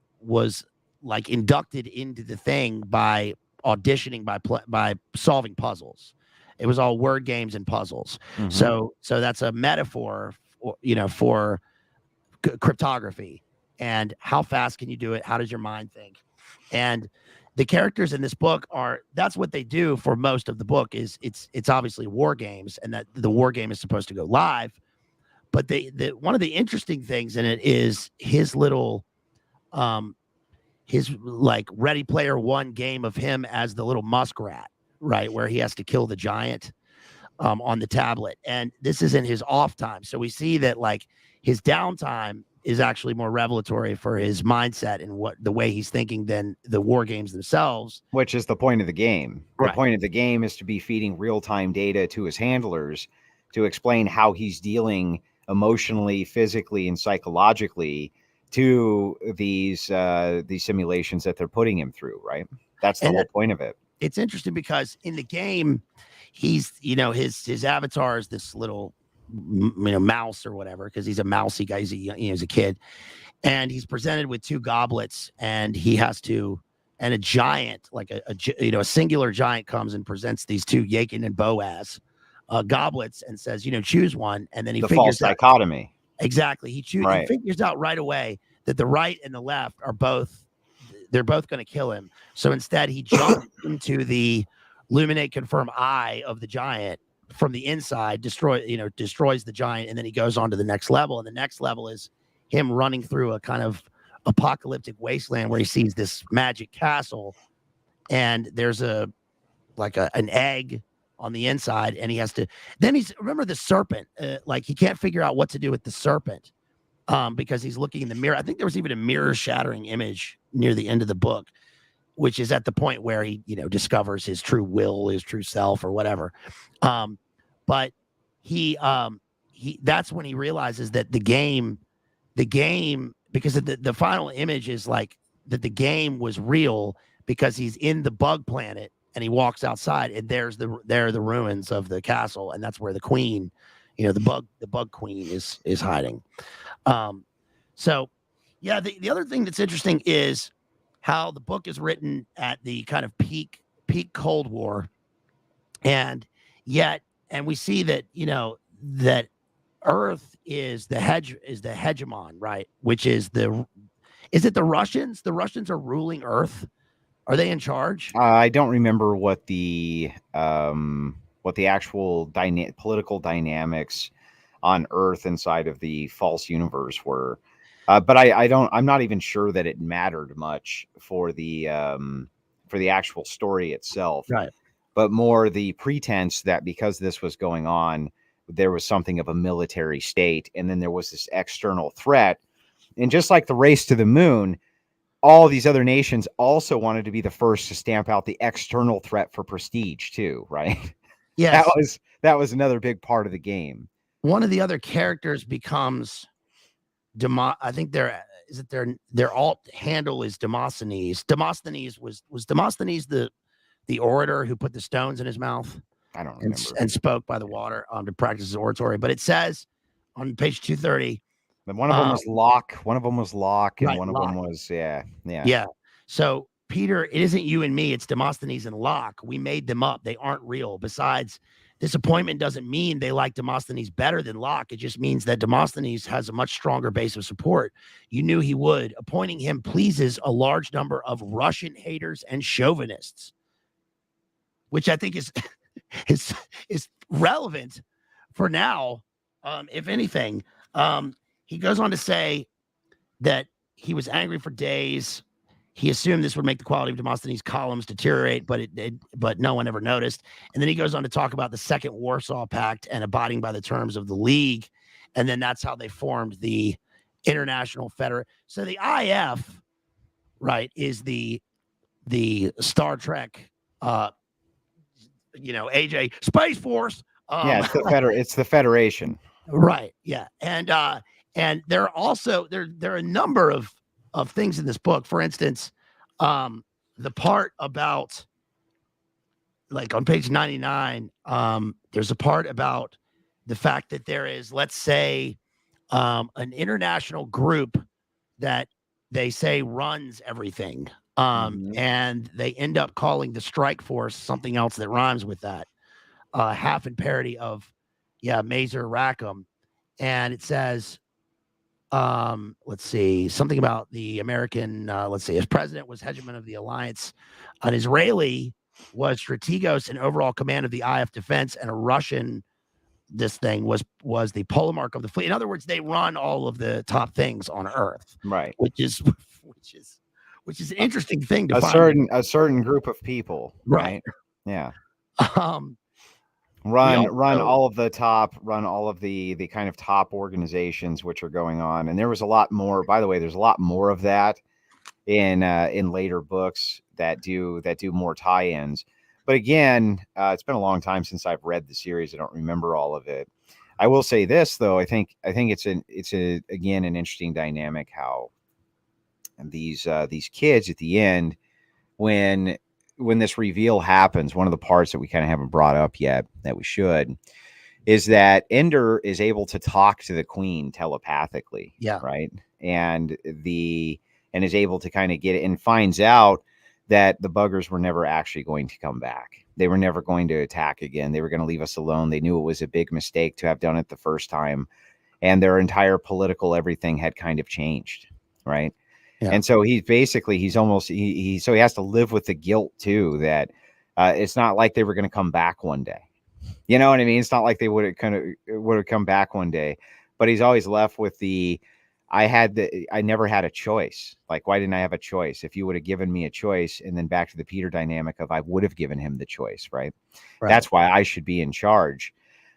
like inducted into the thing by auditioning by solving puzzles. It was all word games and puzzles. So that's a metaphor for, you know, for cryptography and how fast can you do it? How does your mind think? And the characters in this book that's what they do for most of the book. Is it's obviously war games, and that the war game is supposed to go live. But one of the interesting things in it is his little his like Ready Player One game of him as the little muskrat, right, where he has to kill the giant on the tablet. And this is in his off time, so we see that like his downtime is actually more revelatory for his mindset and what the way he's thinking than the war games themselves. Which is the point of the game. Right. The point of the game is to be feeding real-time data to his handlers to explain how he's dealing emotionally, physically, and psychologically to these simulations that they're putting him through, right? That's the whole point of it. It's interesting because in the game, he's, you know, his avatar is this little, you know, mouse or whatever, because he's a mousy guy. He's a kid, and he's presented with two goblets, and he has to, and a giant, like a singular giant comes and presents these two, Yakin and Boaz, goblets and says, choose one. And then he The false figures out dichotomy. exactly. He Right. figures out right away that the right and the left they're both going to kill him. So instead, he jumps into the Luminate Confirm eye of the giant from the inside, destroys the giant, and then he goes on to the next level. And the next level is him running through a kind of apocalyptic wasteland where he sees this magic castle, and there's an egg on the inside, and he has to. Then remember the serpent. He can't figure out what to do with the serpent. Because he's looking in the mirror. I think there was even a mirror shattering image near the end of the book, which is at the point where he, discovers his true will, his true self, or whatever. But he that's when he realizes that the game, because the final image is like that the game was real because he's in the bug planet and he walks outside and there are the ruins of the castle, and that's where the queen, the bug queen is hiding. So yeah, the other thing that's interesting is how the book is written at the kind of peak Cold War. And we see that, that Earth is the hegemon, right? Which is is it the Russians? The Russians are ruling Earth. Are they in charge? I don't remember what the actual political dynamics on Earth inside of the false universe were. But I'm not even sure that it mattered much for the actual story itself. Right. But more the pretense that because this was going on, there was something of a military state. And then there was this external threat. And just like the race to the moon, all these other nations also wanted to be the first to stamp out the external threat for prestige too, right? Yes. That was another big part of the game. One of the other characters becomes I think their alt handle is Demosthenes. Demosthenes was Demosthenes the orator who put the stones in his mouth? I don't remember. And spoke by the water to practice his oratory. But it says on page 230. And one of them was Locke. One of them was Locke, and right, one of Locke. them was yeah. So Peter, it isn't you and me. It's Demosthenes and Locke. We made them up. They aren't real. Besides, disappointment doesn't mean they like Demosthenes better than Locke. It just means that Demosthenes has a much stronger base of support. You knew he would. Appointing him pleases a large number of Russian haters and chauvinists, which I think is relevant for now. If anything, he goes on to say that he was angry for days. He assumed this would make the quality of Demosthenes' columns deteriorate, but no one ever noticed. And then he goes on to talk about the Second Warsaw Pact and abiding by the terms of the League. And then that's how they formed the International Federation. So the IF, right, is the Star Trek, AJ Space Force. It's the Federation. Right. Yeah. And there are also there are a number of things in this book. For instance, the part about, like on page 99, there's a part about the fact that there is, let's say, an international group that they say runs everything. And they end up calling the Strike Force something else that rhymes with that, half in parody of, Mazer Rackham. And it says, let's see, something about the American, his president was hegemon of the alliance. An Israeli was strategos and overall command of the IF defense, and a Russian, this thing was the polemarch of the fleet. In other words, they run all of the top things on Earth, right? Which is an interesting thing to find. A certain group of people, right? Yeah. Run all of the kind of top organizations which are going on. And there was a lot more, by the way, there's a lot more of that in later books that do more tie-ins. But again, it's been a long time since I've read the series. I don't remember all of it. I will say this though, I think it's again an interesting dynamic how these kids at the end, when this reveal happens, one of the parts that we kind of haven't brought up yet that we should is that Ender is able to talk to the queen telepathically. Yeah. Right. And is able to kind of get it and finds out that the buggers were never actually going to come back. They were never going to attack again. They were going to leave us alone. They knew it was a big mistake to have done it the first time. And their entire political everything had kind of changed, right? Yeah. And so he's almost, so he has to live with the guilt too, that it's not like they were going to come back one day. You know what I mean? It's not like they would have come back one day, but he's always left with I never had a choice. Like, why didn't I have a choice? If you would have given me a choice, and then back to the Peter dynamic of I would have given him the choice, right? That's why I should be in charge.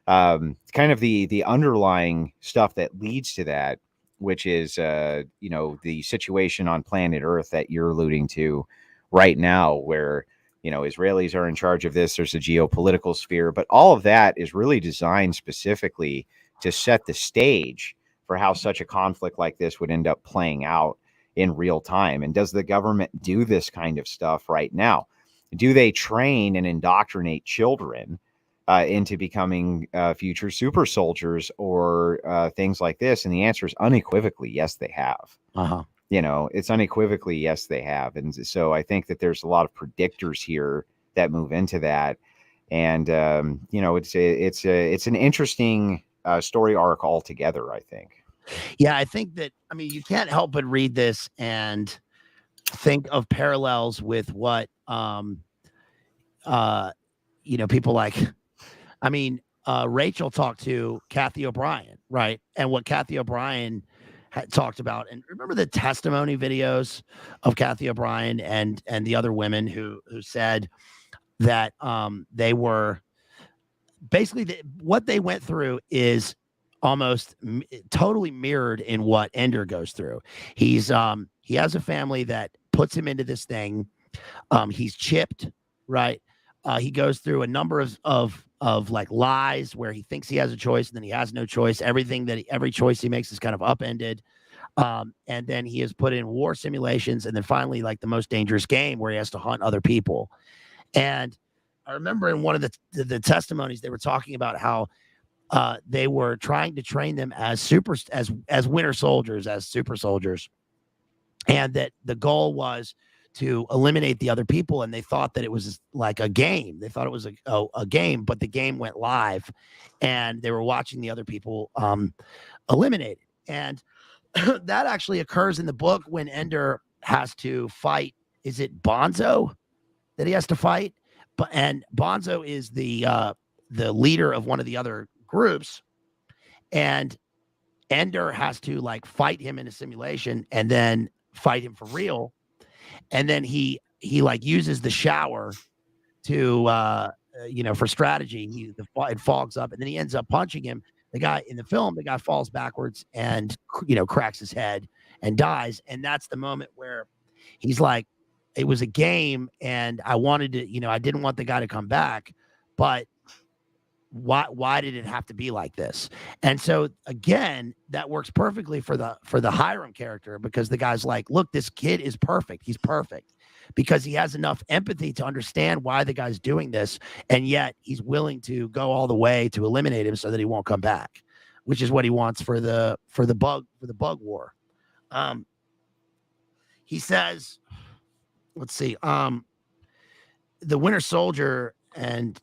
Kind of the underlying stuff that leads to that, which is, the situation on planet Earth that you're alluding to right now, where, Israelis are in charge of this. There's a geopolitical sphere, but all of that is really designed specifically to set the stage for how such a conflict like this would end up playing out in real time. And does the government do this kind of stuff right now? Do they train and indoctrinate children into becoming future super soldiers or things like this? And the answer is unequivocally, yes, they have. It's unequivocally, yes, they have. And so I think that there's a lot of predictors here that move into that. And, it's an interesting story arc altogether, I think. Yeah, I think that, you can't help but read this and think of parallels with what, people like, Rachel talked to Kathy O'Brien, right? And what Kathy O'Brien had talked about, and remember the testimony videos of Kathy O'Brien and the other women who said that they were basically what they went through is almost totally mirrored in what Ender goes through. He has a family that puts him into this thing. He's chipped, right? He goes through a number of like lies where he thinks he has a choice and then he has no choice. Every choice he makes is kind of upended. And then he is put in war simulations, and then finally, like the most dangerous game, where he has to hunt other people. And I remember in one of the testimonies, they were talking about how they were trying to train them as winter soldiers, as super soldiers, and that the goal was to eliminate the other people. And they thought that it was like a game. They thought it was a game, but the game went live, and they were watching the other people eliminated. And that actually occurs in the book when Ender has to fight. Is it Bonzo that he has to fight? And Bonzo is the leader of one of the other groups, and Ender has to like fight him in a simulation and then fight him for real. And then he like uses the shower to for strategy. It fogs up, and then he ends up punching him. The guy in the film, the guy falls backwards and cracks his head and dies. And that's the moment where he's like, it was a game, and I wanted to, I didn't want the guy to come back, but why did it have to be like this? And so again, that works perfectly for the Hiram character, because the guy's like, look, this kid is perfect. He's perfect because he has enough empathy to understand why the guy's doing this, and yet he's willing to go all the way to eliminate him so that he won't come back, which is what he wants for the bug war. He says, let's see, the Winter Soldier and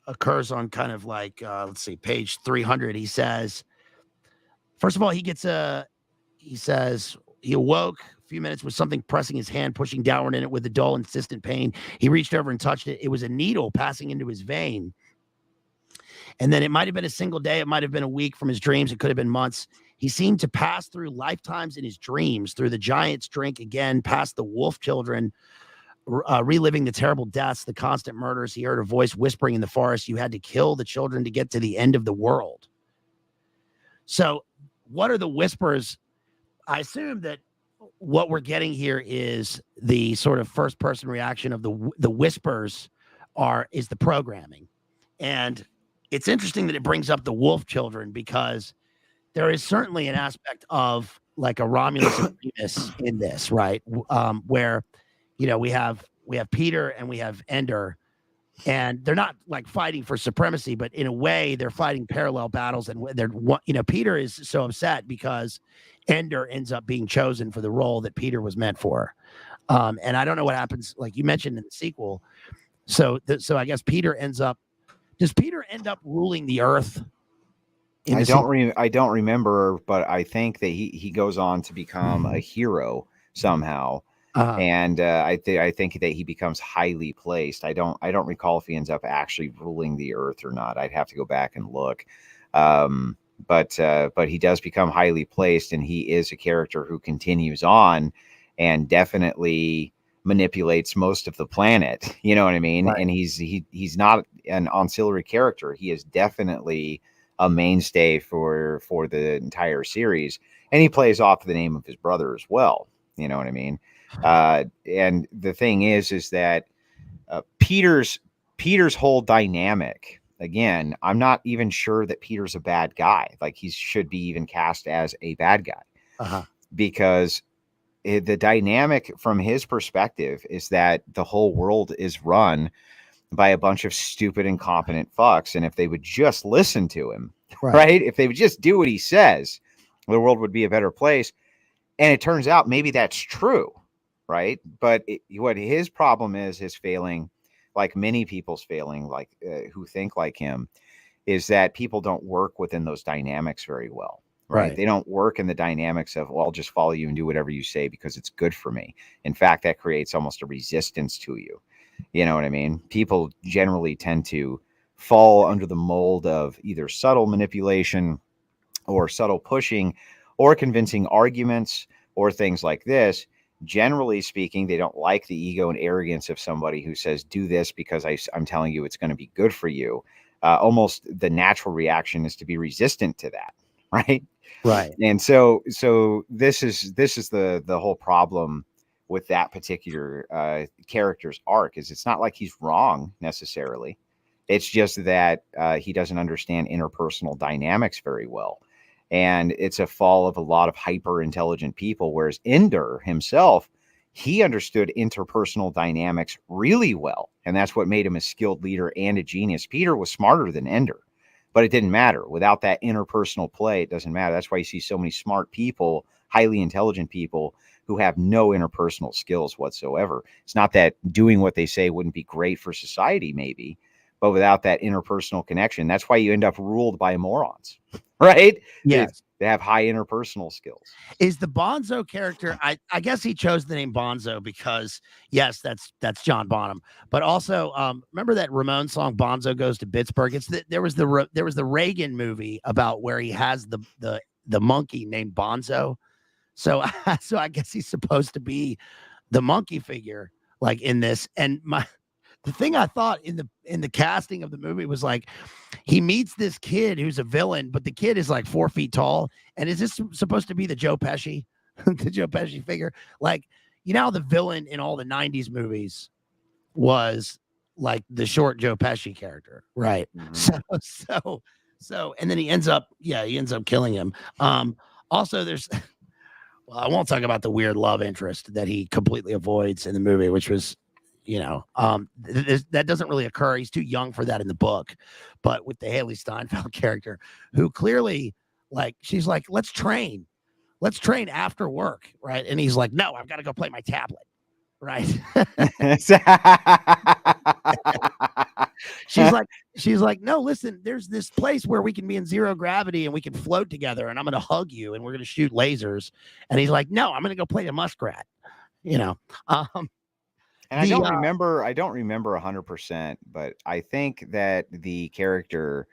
occurs on kind of like let's see, page 300. He says, first of all, he says he awoke a few minutes with something pressing his hand, pushing downward in it with a dull, insistent pain. He reached over and touched it. It was a needle passing into his vein. And then it might have been a single day. It might have been a week from his dreams. It could have been months. He seemed to pass through lifetimes in his dreams, through the giant's drink again, past the wolf children, reliving the terrible deaths, the constant murders. He heard a voice whispering in the forest, you had to kill the children to get to the end of the world. So what are the whispers? I assume that what we're getting here is the sort of first person reaction of the whispers is the programming. And it's interesting that it brings up the wolf children, because there is certainly an aspect of like a Romulus and Remus in this, right? Where, we have Peter and we have Ender, and they're not like fighting for supremacy, but in a way they're fighting parallel battles. And Peter is so upset because Ender ends up being chosen for the role that Peter was meant for. And I don't know what happens, like you mentioned in the sequel. So I guess Peter does Peter end up ruling the earth? I don't remember, but I think that he goes on to become a hero somehow. And I think that he becomes highly placed. I don't recall if he ends up actually ruling the earth or not. I'd have to go back and look. But he does become highly placed, and he is a character who continues on and definitely manipulates most of the planet. You know what I mean? Right. And he's not an ancillary character. He is definitely a mainstay for the entire series, and he plays off the name of his brother as well. You know what I mean? And the thing is that Peter's whole dynamic. Again, I'm not even sure that Peter's a bad guy. Like, he should be even cast as a bad guy, because the dynamic from his perspective is that the whole world is run by a bunch of stupid, incompetent fucks. And if they would just listen to him, right? If they would just do what he says, the world would be a better place. And it turns out maybe that's true, right? But what his problem is, his failing, like many people's failing, like who think like him, is that people don't work within those dynamics very well. Right. They don't work in the dynamics of, well, I'll just follow you and do whatever you say because it's good for me. In fact, that creates almost a resistance to you. You know what I mean? People generally tend to fall under the mold of either subtle manipulation or subtle pushing or convincing arguments or things like this. Generally speaking, they don't like the ego and arrogance of somebody who says, do this because I'm telling you it's going to be good for you. Almost the natural reaction is to be resistant to that. Right. And so this is the whole problem with that particular character's arc. Is it's not like he's wrong necessarily. It's just that he doesn't understand interpersonal dynamics very well. And it's a fall of a lot of hyper intelligent people. Whereas Ender himself, he understood interpersonal dynamics really well. And that's what made him a skilled leader and a genius. Peter was smarter than Ender, but it didn't matter. Without that interpersonal play, it doesn't matter. That's why you see so many smart people, highly intelligent people who have no interpersonal skills whatsoever. It's not that doing what they say wouldn't be great for society, maybe, but without that interpersonal connection, that's why you end up ruled by morons, right? Yes. They have high interpersonal skills. Is the Bonzo character, I guess he chose the name Bonzo because, yes, that's John Bonham. But also, remember that Ramon song "Bonzo Goes to Pittsburgh"? There was the Reagan movie about where he has the monkey named Bonzo. So I guess he's supposed to be the monkey figure, like in this. And the thing I thought in the casting of the movie was like, he meets this kid who's a villain, but the kid is like 4 feet tall. And is this supposed to be the Joe Pesci, the Joe Pesci figure? Like, you know, the villain in all the 90s movies was like the short Joe Pesci character, right? Mm-hmm. So, and then he ends up killing him. Also, there's, well, I won't talk about the weird love interest that he completely avoids in the movie, which was, that doesn't really occur. He's too young for that in the book. But with the Haley Steinfeld character, who clearly, like, she's like, let's train after work, right? And he's like, no, I've got to go play my tablet, right? she's like, no, listen, there's this place where we can be in zero gravity and we can float together, and I'm going to hug you and we're going to shoot lasers. And he's like, no, I'm going to go play a muskrat, And I don't remember 100%, but I think that the character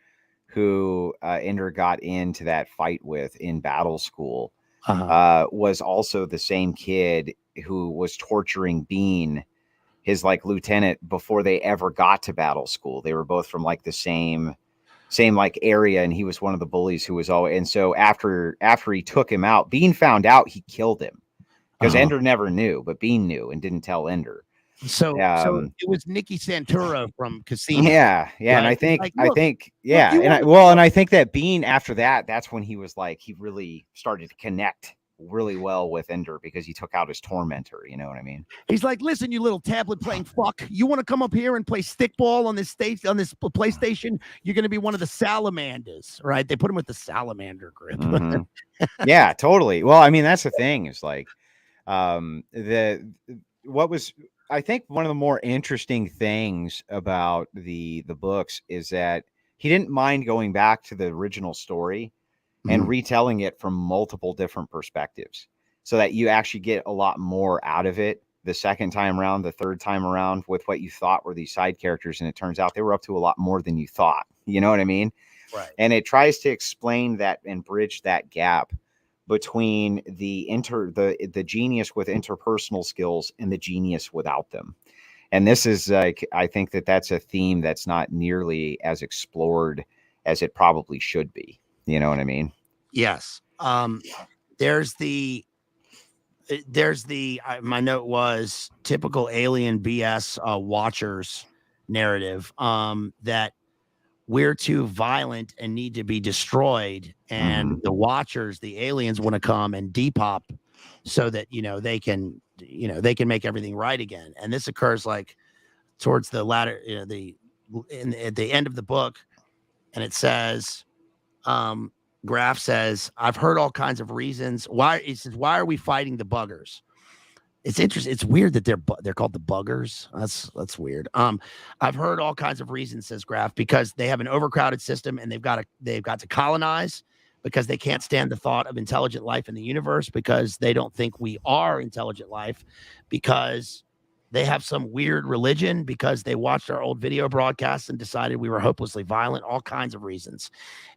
who Ender got into that fight with in Battle School was also the same kid who was torturing Bean, his like lieutenant, before they ever got to Battle School. They were both from like the same like area, and he was one of the bullies who was always. And so after he took him out, Bean found out he killed him because Ender never knew, but Bean knew and didn't tell Ender. So it was Nicky Santoro from Casino. Yeah. Right? And I think I think that Bean, after that, that's when he was like, he really started to connect really well with Ender because he took out his tormentor. You know what I mean? He's like, listen, you little tablet playing fuck, you want to come up here and play stickball on this PlayStation? You're going to be one of the salamanders, right? They put him with the salamander group. Yeah, totally. Well, I mean, that's the thing is like, I think one of the more interesting things about the books is that he didn't mind going back to the original story and retelling it from multiple different perspectives, so that you actually get a lot more out of it the second time around, the third time around, with what you thought were these side characters, and it turns out they were up to a lot more than you thought. You know what I mean? Right. And it tries to explain that and bridge that gap between the genius with interpersonal skills and the genius without them. And this is like, I think that's a theme that's not nearly as explored as it probably should be. You know what I mean? Yes. There's the my note was typical alien BS watchers narrative, that we're too violent and need to be destroyed, and the watchers, the aliens, want to come and depop so that they can make everything right again. And this occurs like towards the latter, at the end of the book, and it says, Graf says, I've heard all kinds of reasons why. He says, why are we fighting the buggers? It's interesting. It's weird that they're called the buggers. That's weird. I've heard all kinds of reasons, says Graf, because they have an overcrowded system and they've got to colonize, because they can't stand the thought of intelligent life in the universe, because they don't think we are intelligent life, because they have some weird religion, because they watched our old video broadcasts and decided we were hopelessly violent, all kinds of reasons.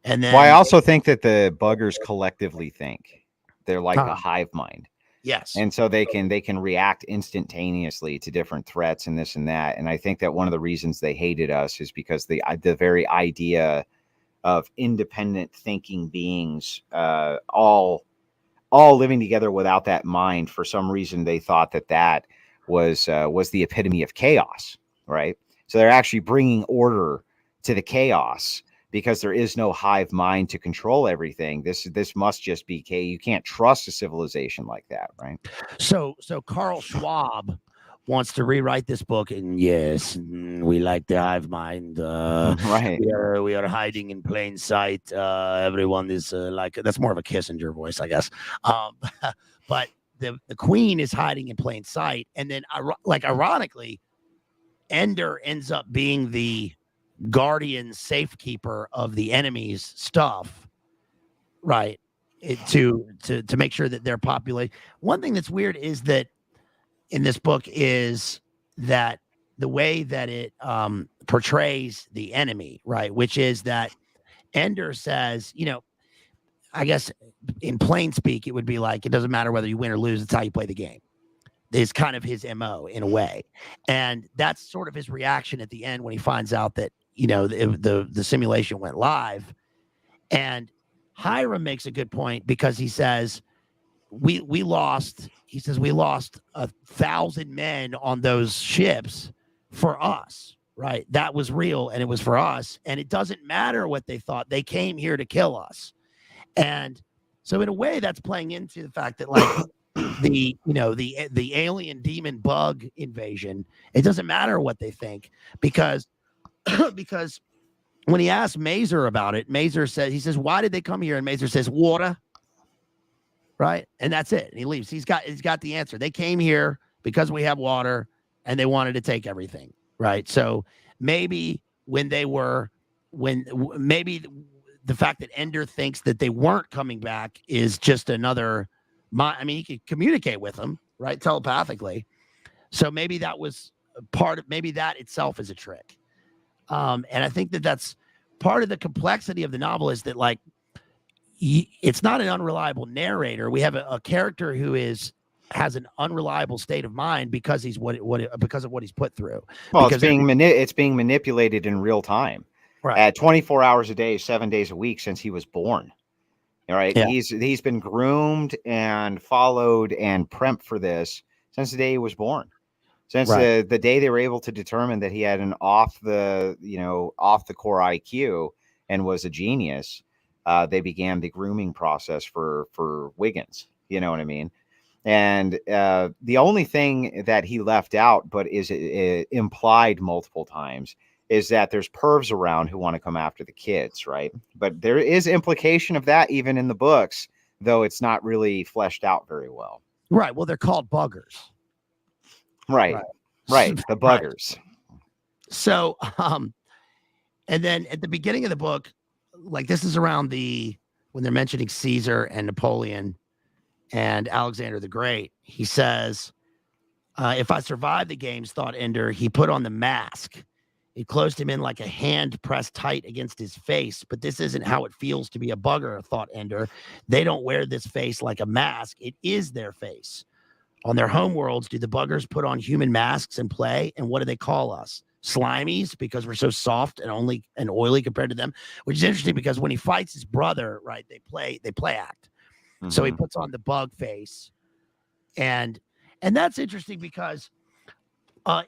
And then, well, I also think that the buggers collectively think they're like a hive mind. Yes. And so they can react instantaneously to different threats and this and that. And I think that one of the reasons they hated us is because the very idea of independent thinking beings, all living together without that mind, for some reason they thought that was the epitome of chaos, right? So they're actually bringing order to the chaos, because there is no hive mind to control everything. This must just be you can't trust a civilization like that, right? So Carl Schwab wants to rewrite this book, and yes, we like the hive mind. Right. We are hiding in plain sight. Everyone is like, that's more of a Kissinger voice, I guess. But the queen is hiding in plain sight, and then ironically, Ender ends up being the guardian safekeeper of the enemy's stuff, right? To make sure that their population. One thing that's weird is that in this book is that the way that it portrays the enemy, right? Which is that Ender says, I guess in plain speak, it would be like, it doesn't matter whether you win or lose, it's how you play the game. Is kind of his MO in a way. And that's sort of his reaction at the end when he finds out that, the simulation went live. And Hiram makes a good point, because he says, we lost 1,000 men on those ships for us, right? That was real, and it was for us. And it doesn't matter what they thought. They came here to kill us. And so in a way, that's playing into the fact that, like, the alien demon bug invasion, it doesn't matter what they think, because when he asked Mazer about it, Mazer says, why did they come here? And Mazer says, water. Right. And that's it. And he leaves. He's got the answer. They came here because we have water, and they wanted to take everything. Right. So maybe maybe the fact that Ender thinks that they weren't coming back is just another. He could communicate with them, right, telepathically. So maybe that was maybe that itself is a trick. And I think that that's part of the complexity of the novel, is that, like, it's not an unreliable narrator. We have a character who has an unreliable state of mind because he's because of what he's put through. Well, because it's being manipulated in real time, right, at 24 hours a day, 7 days a week since he was born. All right. Yeah. He's been groomed and followed and premped for this since the day he was born. Since the day they were able to determine that he had an off the core IQ and was a genius, they began the grooming process for Wiggins. You know what I mean? And the only thing that he left out, but is implied multiple times, is that there's pervs around who want to come after the kids, right? But there is implication of that even in the books, though it's not really fleshed out very well. Right. Well, they're called buggers. Right. The buggers. So, and then at the beginning of the book, like this is around when they're mentioning Caesar and Napoleon and Alexander the Great. He says, if I survive the games, thought Ender, he put on the mask. It closed him in like a hand pressed tight against his face. But this isn't how it feels to be a bugger, thought Ender. They don't wear this face like a mask. It is their face. On their home worlds, do the buggers put on human masks and play? And what do they call us? Slimies, because we're so soft and oily compared to them, which is interesting because when he fights his brother, right, they play act. Mm-hmm. So he puts on the bug face. And that's interesting because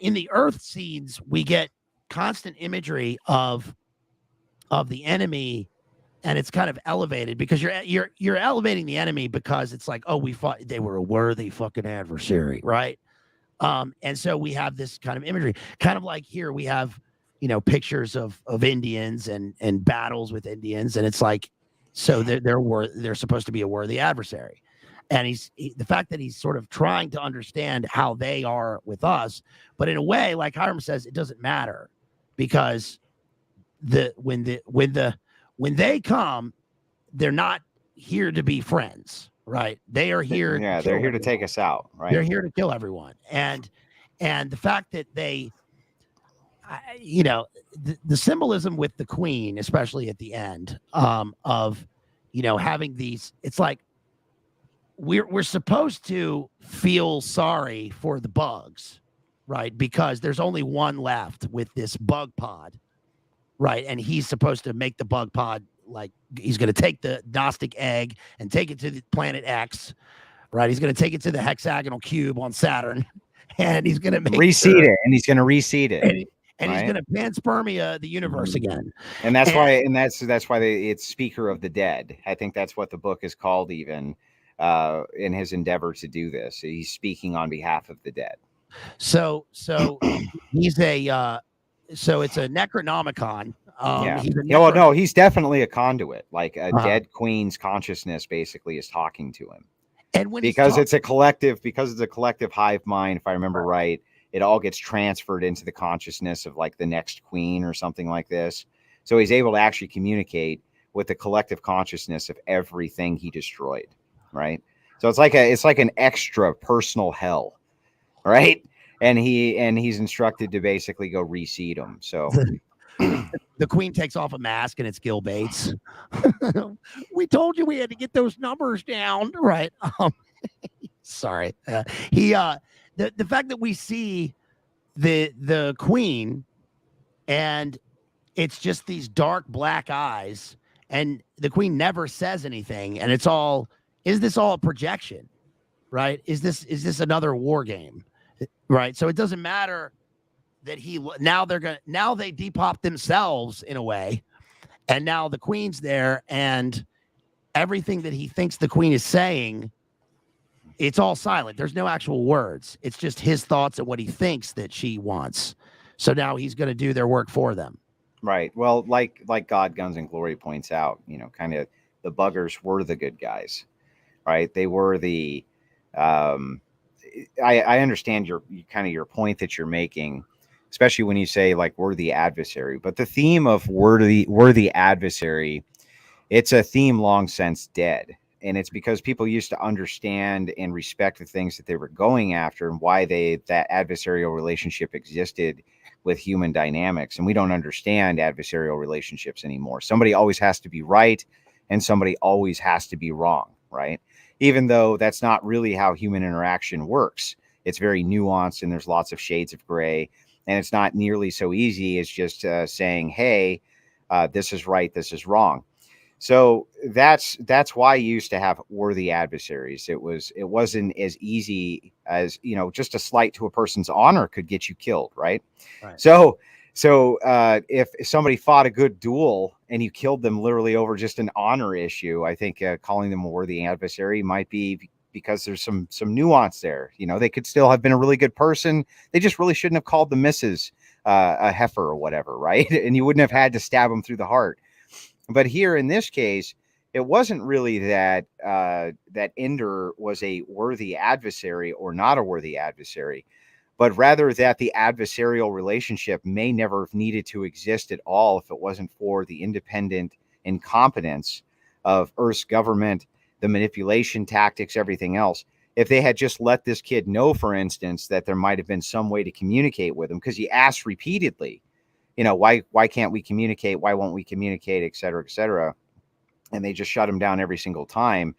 in the Earth scenes, we get constant imagery of the enemy, and it's kind of elevated because you're elevating the enemy because it's like, oh, we fought, they were a worthy fucking adversary, right? And so we have this kind of imagery, kind of like here we have, pictures of Indians and battles with Indians, and it's like, so they're supposed to be a worthy adversary. And the fact that he's sort of trying to understand how they are with us, but in a way, like Hiram says, it doesn't matter because when they come, they're not here to be friends, right? They are here. Yeah, they're here to take us out, right? They're here to kill everyone. And the fact that they, the symbolism with the queen, especially at the end, of, having these, it's like, we're supposed to feel sorry for the bugs, right? Because there's only one left with this bug pod, right? And he's supposed to make the bug pod, like he's going to take the Gnostic egg and take it to the planet X, right? He's going to take it to the hexagonal cube on Saturn, and he's going to reseed it, and he's going to reseed it. And right? He's going to panspermia the universe again. And that's why it's Speaker of the Dead. I think that's what the book is called, even in his endeavor to do this. He's speaking on behalf of the dead. So he's so it's a Necronomicon. He's definitely a conduit. Like a dead queen's consciousness basically is talking to him. And because it's a collective hive mind, if I remember right, it all gets transferred into the consciousness of like the next queen or something like this. So he's able to actually communicate with the collective consciousness of everything he destroyed. Right. So it's like an extra personal hell. Right. And he's instructed to basically go reseed him. So the queen takes off a mask and it's Gil Bates. We told you we had to get those numbers down. Right. Sorry. The fact that we see the queen and it's just these dark black eyes and the queen never says anything. And it's all, is this all a projection? Right. Is this another war game? Right. So it doesn't matter that now they depop themselves in a way. And now the queen's there and everything that he thinks the queen is saying, it's all silent. There's no actual words. It's just his thoughts and what he thinks that she wants. So now he's going to do their work for them. Right. Well, like God, Guns, and Glory points out, kind of the buggers were the good guys, right? They were the, I understand your point that you're making, especially when you say like worthy adversary, but the theme of worthy adversary, it's a theme long since dead. And it's because people used to understand and respect the things that they were going after and why that adversarial relationship existed with human dynamics. And we don't understand adversarial relationships anymore. Somebody always has to be right and somebody always has to be wrong, right? Even though that's not really how human interaction works. It's very nuanced and there's lots of shades of gray. And it's not nearly so easy as just saying, hey, this is right, this is wrong. So that's why you used to have worthy adversaries. It wasn't as easy as, just a slight to a person's honor could get you killed, right? So if somebody fought a good duel and you killed them literally over just an honor issue, I think calling them a worthy adversary might be because there's some nuance there. They could still have been a really good person. They just really shouldn't have called the missus a heifer or whatever, right? And you wouldn't have had to stab them through the heart. But here in this case, it wasn't really that Ender was a worthy adversary or not a worthy adversary. but rather that the adversarial relationship may never have needed to exist at all if it wasn't for the independent incompetence of Earth's government, the manipulation tactics, everything else. If they had just let this kid know, for instance, that there might have been some way to communicate with him, because he asked repeatedly, why can't we communicate? Why won't we communicate, et cetera, et cetera. And they just shut him down every single time.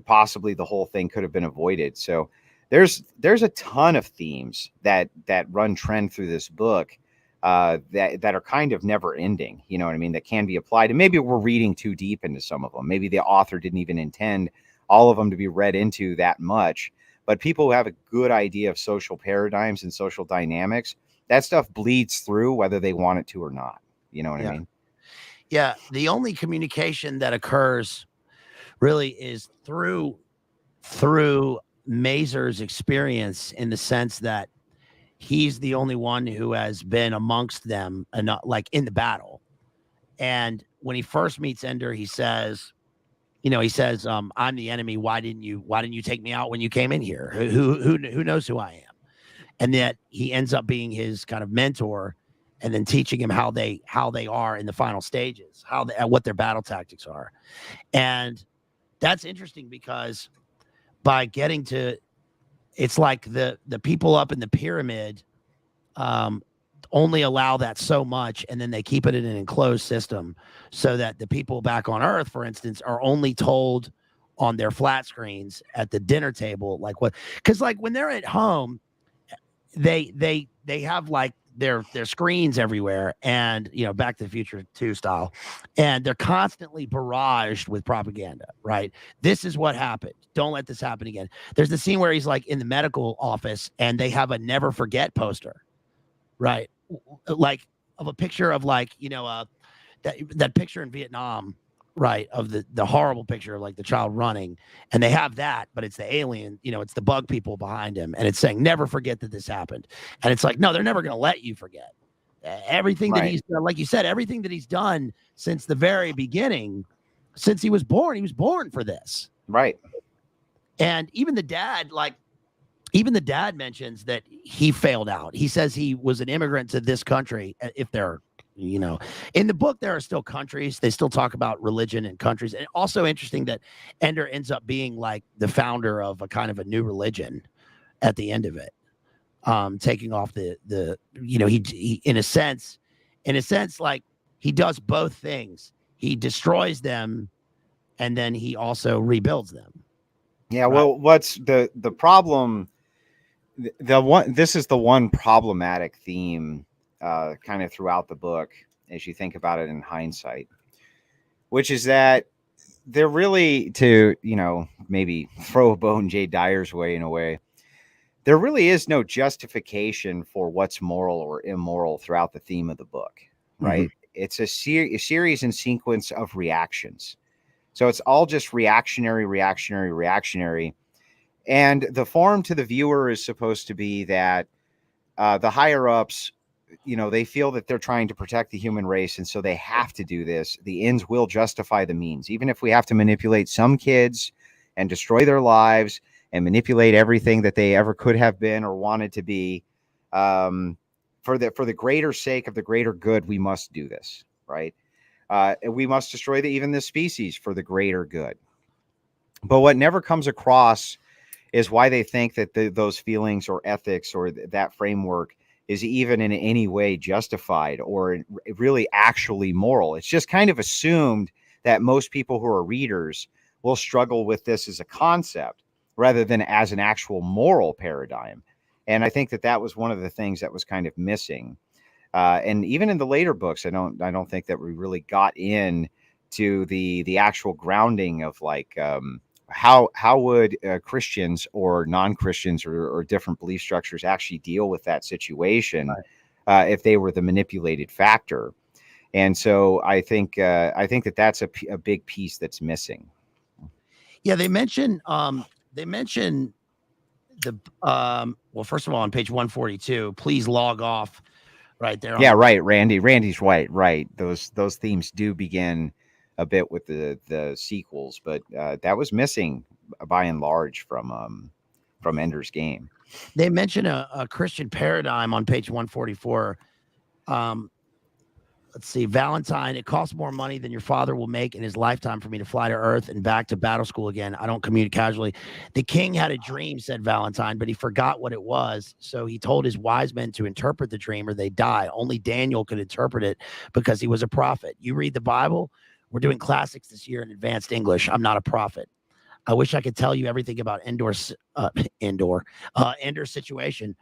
Possibly the whole thing could have been avoided. So there's a ton of themes that run trend through this book that are kind of never ending, you know what I mean, that can be applied. And maybe we're reading too deep into some of them. Maybe the author didn't even intend all of them to be read into that much, but people who have a good idea of social paradigms and social dynamics, that stuff bleeds through whether they want it to or not. You know what I mean? Yeah. The only communication that occurs really is through Mazer's experience, in the sense that he's the only one who has been amongst them, and not like in the battle. And when he first meets Ender, he says, I'm the enemy. Why didn't you take me out when you came in here? Who knows who I am? And that he ends up being his kind of mentor, and then teaching him how they are in the final stages, what their battle tactics are. And that's interesting, because by getting to, it's like the people up in the pyramid only allow that so much, and then they keep it in an enclosed system, so that the people back on Earth, for instance, are only told on their flat screens at the dinner table, like what, because like when they're at home, they have like their screens everywhere, and Back to the Future 2 style, and they're constantly barraged with propaganda, right? This is what happened, don't let this happen again. There's the scene where he's like in the medical office, and they have a never forget poster, right? Like of a picture of like that picture in Vietnam, right, of the horrible picture of like the child running, and they have that, but it's the alien, it's the bug people behind him, and it's saying never forget that this happened. And it's like, no, they're never going to let you forget everything that he's done. Like you said, everything that he's done since the very beginning, since he was born for this, right? And even the dad mentions that he failed out. He says he was an immigrant to this country. If they're, in the book, there are still countries. They still talk about religion and countries. And also interesting that Ender ends up being like the founder of a kind of a new religion at the end of it. Taking off he in a sense, like he does both things. He destroys them, and then he also rebuilds them. Yeah. Right? Well, what's the problem? This is the one problematic theme kind of throughout the book, as you think about it in hindsight, which is that they're really, to maybe throw a bone Jay Dyer's way, in a way, there really is no justification for what's moral or immoral throughout the theme of the book, right? Mm-hmm. It's a series and sequence of reactions, so it's all just reactionary. And the form to the viewer is supposed to be that the higher ups, they feel that they're trying to protect the human race, and so they have to do this. The ends will justify the means, even if we have to manipulate some kids and destroy their lives and manipulate everything that they ever could have been or wanted to be. For the greater sake of the greater good, we must do this, right? We must destroy even the species for the greater good. But what never comes across is why they think that those feelings or ethics or that framework is even in any way justified or really actually moral. It's just kind of assumed that most people who are readers will struggle with this as a concept rather than as an actual moral paradigm. And I think that was one of the things that was kind of missing. And even in the later books, I don't think that we really got in to the actual grounding of like, how would Christians or non-Christians or different belief structures actually deal with that situation, right, if they were the manipulated factor. And so I think that's a big piece that's missing. Yeah, they mention the well, first of all, on page 142, please log off right there. Yeah, right, Randy's right. Those themes do begin a bit with the sequels, but that was missing by and large from Ender's Game. They mention a Christian paradigm on page 144. Let's see, Valentine, it costs more money than your father will make in his lifetime for me to fly to Earth and back to battle school again. I don't commute casually. The king had a dream, said Valentine, but he forgot what it was. So he told his wise men to interpret the dream or they die. Only Daniel could interpret it because he was a prophet. You read the Bible? We're doing classics this year in advanced English. I'm not a prophet. I wish I could tell you everything about Ender's situation,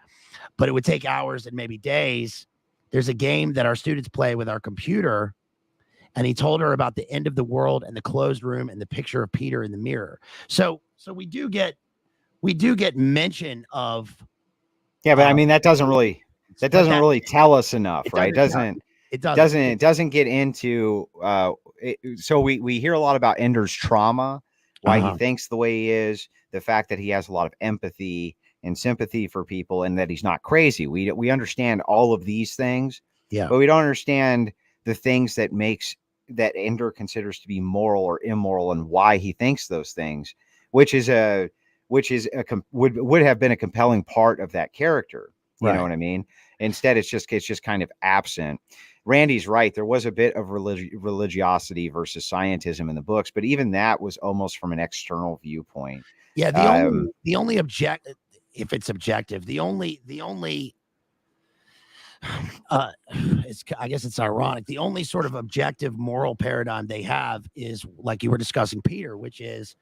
but it would take hours and maybe days. There's a game that our students play with our computer, and he told her about the end of the world and the closed room and the picture of Peter in the mirror. So we do get mention of Yeah, but I mean that doesn't really tell us enough, right? It doesn't get into so we hear a lot about Ender's trauma, why he thinks the way he is, the fact that he has a lot of empathy and sympathy for people, and that he's not crazy. We understand all of these things, but we don't understand the things that Ender considers to be moral or immoral, and why he thinks those things, which would have been a compelling part of that character. You know what I mean? Instead, it's just kind of absent. Randy's right. There was a bit of religiosity versus scientism in the books, but even that was almost from an external viewpoint. Yeah, the only objective, if it's objective, the only I guess it's ironic. The only sort of objective moral paradigm they have is, like you were discussing, Peter, which is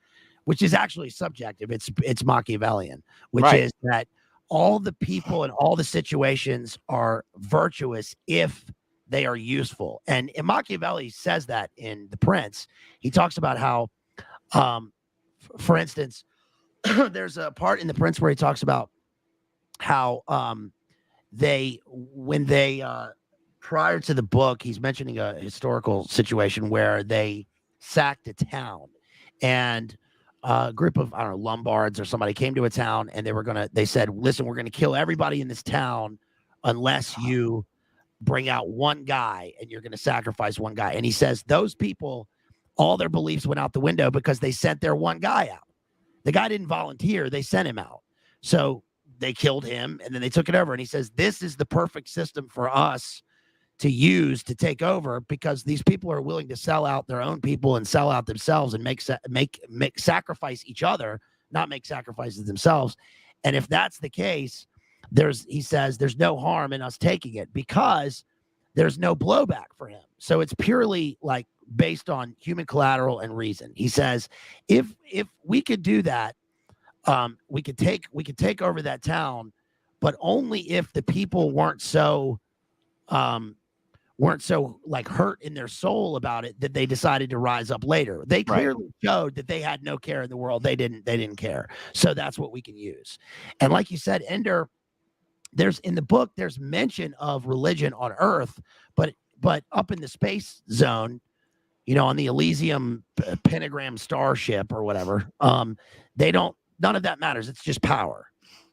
actually subjective. It's Machiavellian, which is that all the people and all the situations are virtuous if they are useful. And Machiavelli says that in The Prince. He talks about how, for instance, there's a part in The Prince where he talks about how prior to the book, he's mentioning a historical situation where they sacked a town, and a group of, I don't know, Lombards or somebody came to a town, and they said, listen, we're going to kill everybody in this town unless you bring out one guy, and you're going to sacrifice one guy. And he says those people, all their beliefs went out the window because they sent their one guy out. The guy didn't volunteer. They sent him out. So they killed him, and then they took it over. And he says, this is the perfect system for us to use to take over, because these people are willing to sell out their own people and sell out themselves and make sacrifice each other, not make sacrifices themselves. And if that's the case, he says there's no harm in us taking it because there's no blowback for him. So it's purely like based on human collateral and reason. He says, if we could do that, we could take over that town, but only if the people weren't so like hurt in their soul about it that they decided to rise up later. They clearly showed that they had no care in the world. They didn't care. So that's what we can use. And like you said, Ender, in the book, there's mention of religion on Earth, but up in the space zone, on the Elysium pentagram starship or whatever, none of that matters. It's just power.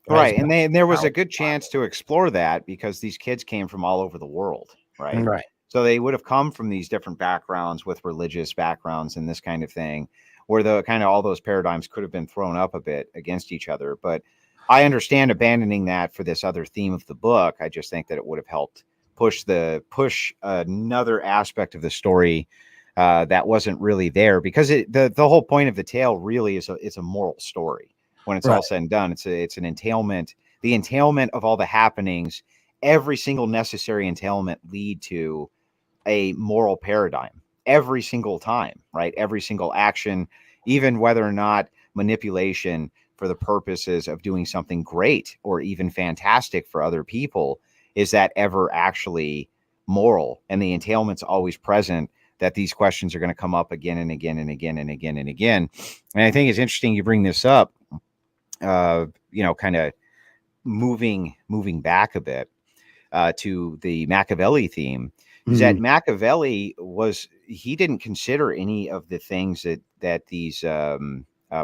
Right. And there was a good chance to explore that because these kids came from all over the world. Right. Right. So they would have come from these different backgrounds with religious backgrounds and this kind of thing, where the kind of all those paradigms could have been thrown up a bit against each other. But I understand abandoning that for this other theme of the book. I just think that it would have helped push another aspect of the story that wasn't really there, because the whole point of the tale really is it's a moral story. When it's all said and done, it's an entailment. The entailment of all the happenings, every single necessary entailment lead to a moral paradigm every single time, right? Every single action, even whether or not manipulation for the purposes of doing something great or even fantastic for other people, is that ever actually moral? And the entailment's always present, that these questions are going to come up again and again and again and again and again. And I think it's interesting you bring this up, kind of moving back a bit to the Machiavelli theme, is that Machiavelli he didn't consider any of the things that these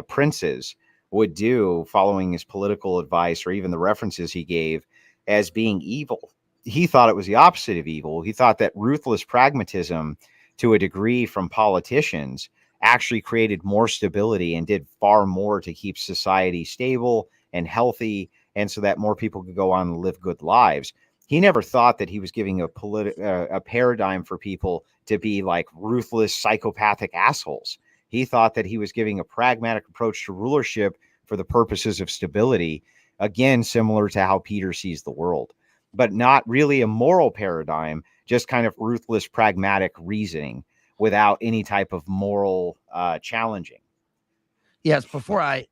princes would do following his political advice, or even the references he gave, as being evil. He thought it was the opposite of evil. He thought that ruthless pragmatism to a degree from politicians actually created more stability and did far more to keep society stable and healthy and so that more people could go on and live good lives. He never thought that he was giving a paradigm for people to be like ruthless, psychopathic assholes. He thought that he was giving a pragmatic approach to rulership for the purposes of stability, again, similar to how Peter sees the world, but not really a moral paradigm, just kind of ruthless, pragmatic reasoning without any type of moral challenging. Yes, before I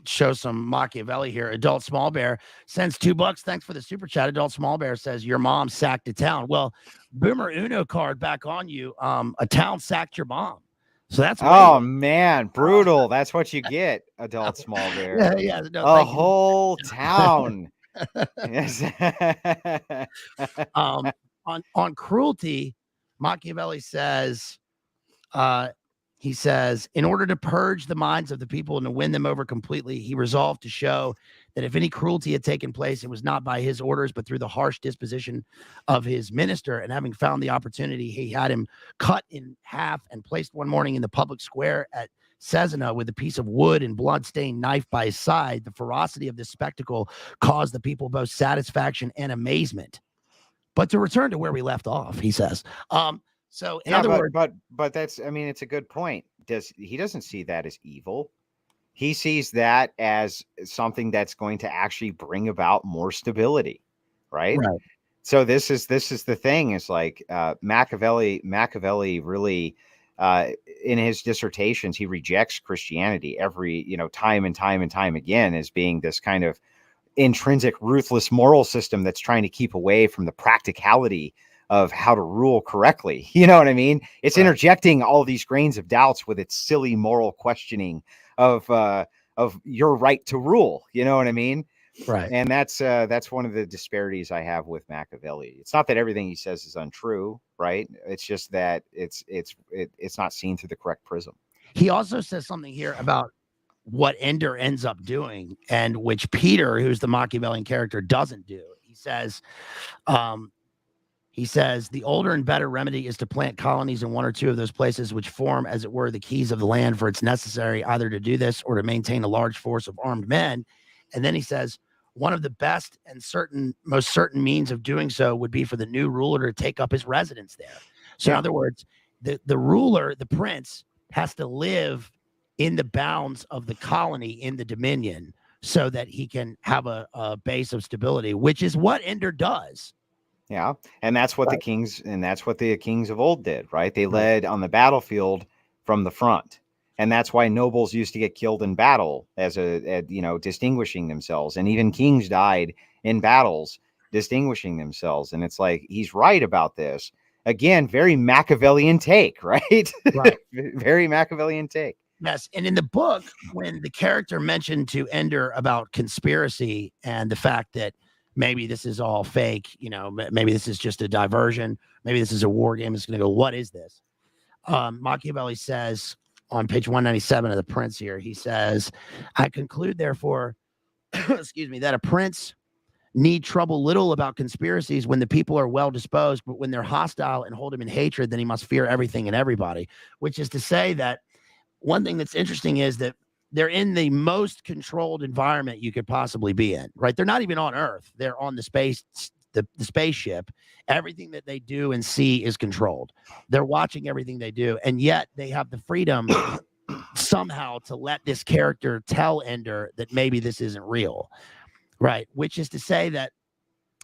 show some Machiavelli here, Adult Small Bear sends $2. Thanks for the super chat. Adult Small Bear says, your mom sacked a town. Well, Boomer Uno card back on you. A town sacked your mom. So that's man, brutal. That's what you get, Adult Small Bear. Yeah, no, a whole town. Yes. On cruelty, Machiavelli says, he says, in order to purge the minds of the people and to win them over completely, he resolved to show that if any cruelty had taken place, it was not by his orders, but through the harsh disposition of his minister. And having found the opportunity, he had him cut in half and placed one morning in the public square at Cesena with a piece of wood and blood-stained knife by his side. The ferocity of this spectacle caused the people both satisfaction and amazement. But to return to where we left off, he says, so in other words, but that's, I mean, it's a good point. He doesn't see that as evil. He sees that as something that's going to actually bring about more stability, right? So this is the thing. It's like Machiavelli really, in his dissertations, he rejects Christianity every, time and time again as being this kind of intrinsic, ruthless moral system that's trying to keep away from the practicality of how to rule correctly. You know what I mean? It's interjecting all these grains of doubts with its silly moral questioning of your right to rule. You know what I mean? Right. And that's one of the disparities I have with Machiavelli. It's not that everything he says is untrue, right? It's just that it's not seen through the correct prism. He also says something here about what Ender ends up doing, and which Peter, who's the Machiavellian character, doesn't do. He says, the older and better remedy is to plant colonies in one or two of those places which form, as it were, the keys of the land, for it's necessary either to do this or to maintain a large force of armed men. And then he says, one of the best and most certain means of doing so would be for the new ruler to take up his residence there. So in other words, the ruler, the prince, has to live in the bounds of the colony in the dominion so that he can have a base of stability, which is what Ender does. Yeah, and that's what the kings of old did, right? They led on the battlefield from the front, and that's why nobles used to get killed in battle as distinguishing themselves, and even kings died in battles distinguishing themselves. And it's like, he's right about this. Again, very Machiavellian take, right? Right. Very Machiavellian take. Yes, and in the book, when the character mentioned to Ender about conspiracy and the fact that maybe this is all fake, maybe this is just a diversion, maybe this is a war game, it's going to go, what is this? Machiavelli says on page 197 of the Prince here, he says, I conclude, therefore, excuse me, that a prince need trouble little about conspiracies when the people are well disposed, but when they're hostile and hold him in hatred, then he must fear everything and everybody. Which is to say that one thing that's interesting is that they're in the most controlled environment you could possibly be in, right? They're not even on Earth. They're on the spaceship. Everything that they do and see is controlled. They're watching everything they do. And yet they have the freedom somehow to let this character tell Ender that maybe this isn't real, right? Which is to say that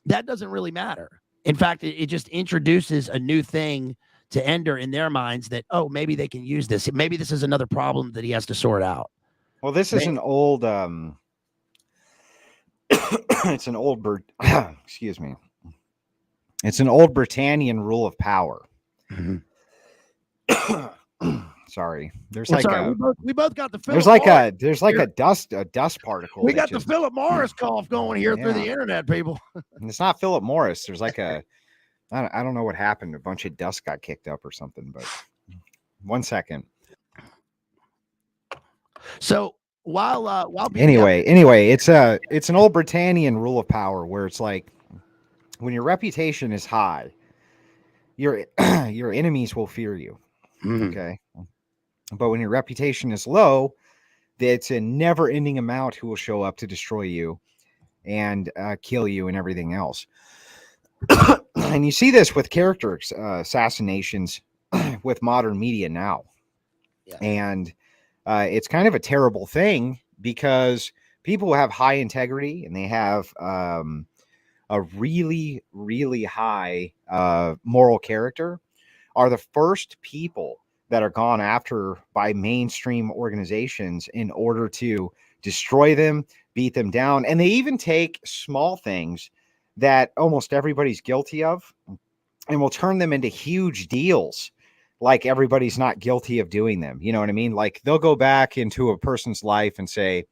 doesn't really matter. In fact, it just introduces a new thing to Ender in their minds that, oh, maybe they can use this. Maybe this is another problem that he has to sort out. Well, this is an old, it's an old, excuse me. It's an old Britannian rule of power. Mm-hmm. Sorry. There's we both got the Philip there's like a dust particle. We got the Philip Morris cough going here through the internet, people. And it's not Philip Morris. There's like I don't know what happened. A bunch of dust got kicked up or something, but 1 second. So while anyway, it's an old Britannian rule of power where it's like, when your reputation is high, your enemies will fear you. Mm-hmm. Okay. But when your reputation is low, it's a never-ending amount who will show up to destroy you. and kill you and everything else. And you see this with character assassinations with modern media now. Yeah. And it's kind of a terrible thing because people who have high integrity and they have a really, really high moral character are the first people that are gone after by mainstream organizations in order to destroy them, beat them down. And they even take small things that almost everybody's guilty of and will turn them into huge deals. Like everybody's not guilty of doing them. You know what I mean? Like they'll go back into a person's life and say,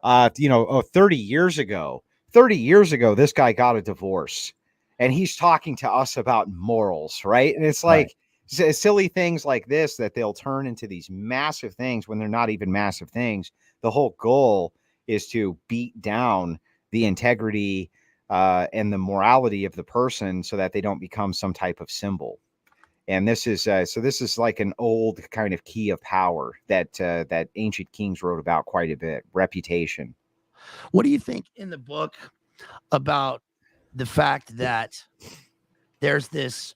30 years ago, this guy got a divorce and he's talking to us about morals, right? And it's like silly things like this that they'll turn into these massive things when they're not even massive things. The whole goal is to beat down the integrity and the morality of the person so that they don't become some type of symbol. And this is this is like an old kind of key of power that ancient kings wrote about quite a bit. Reputation. What do you think in the book about the fact that there's this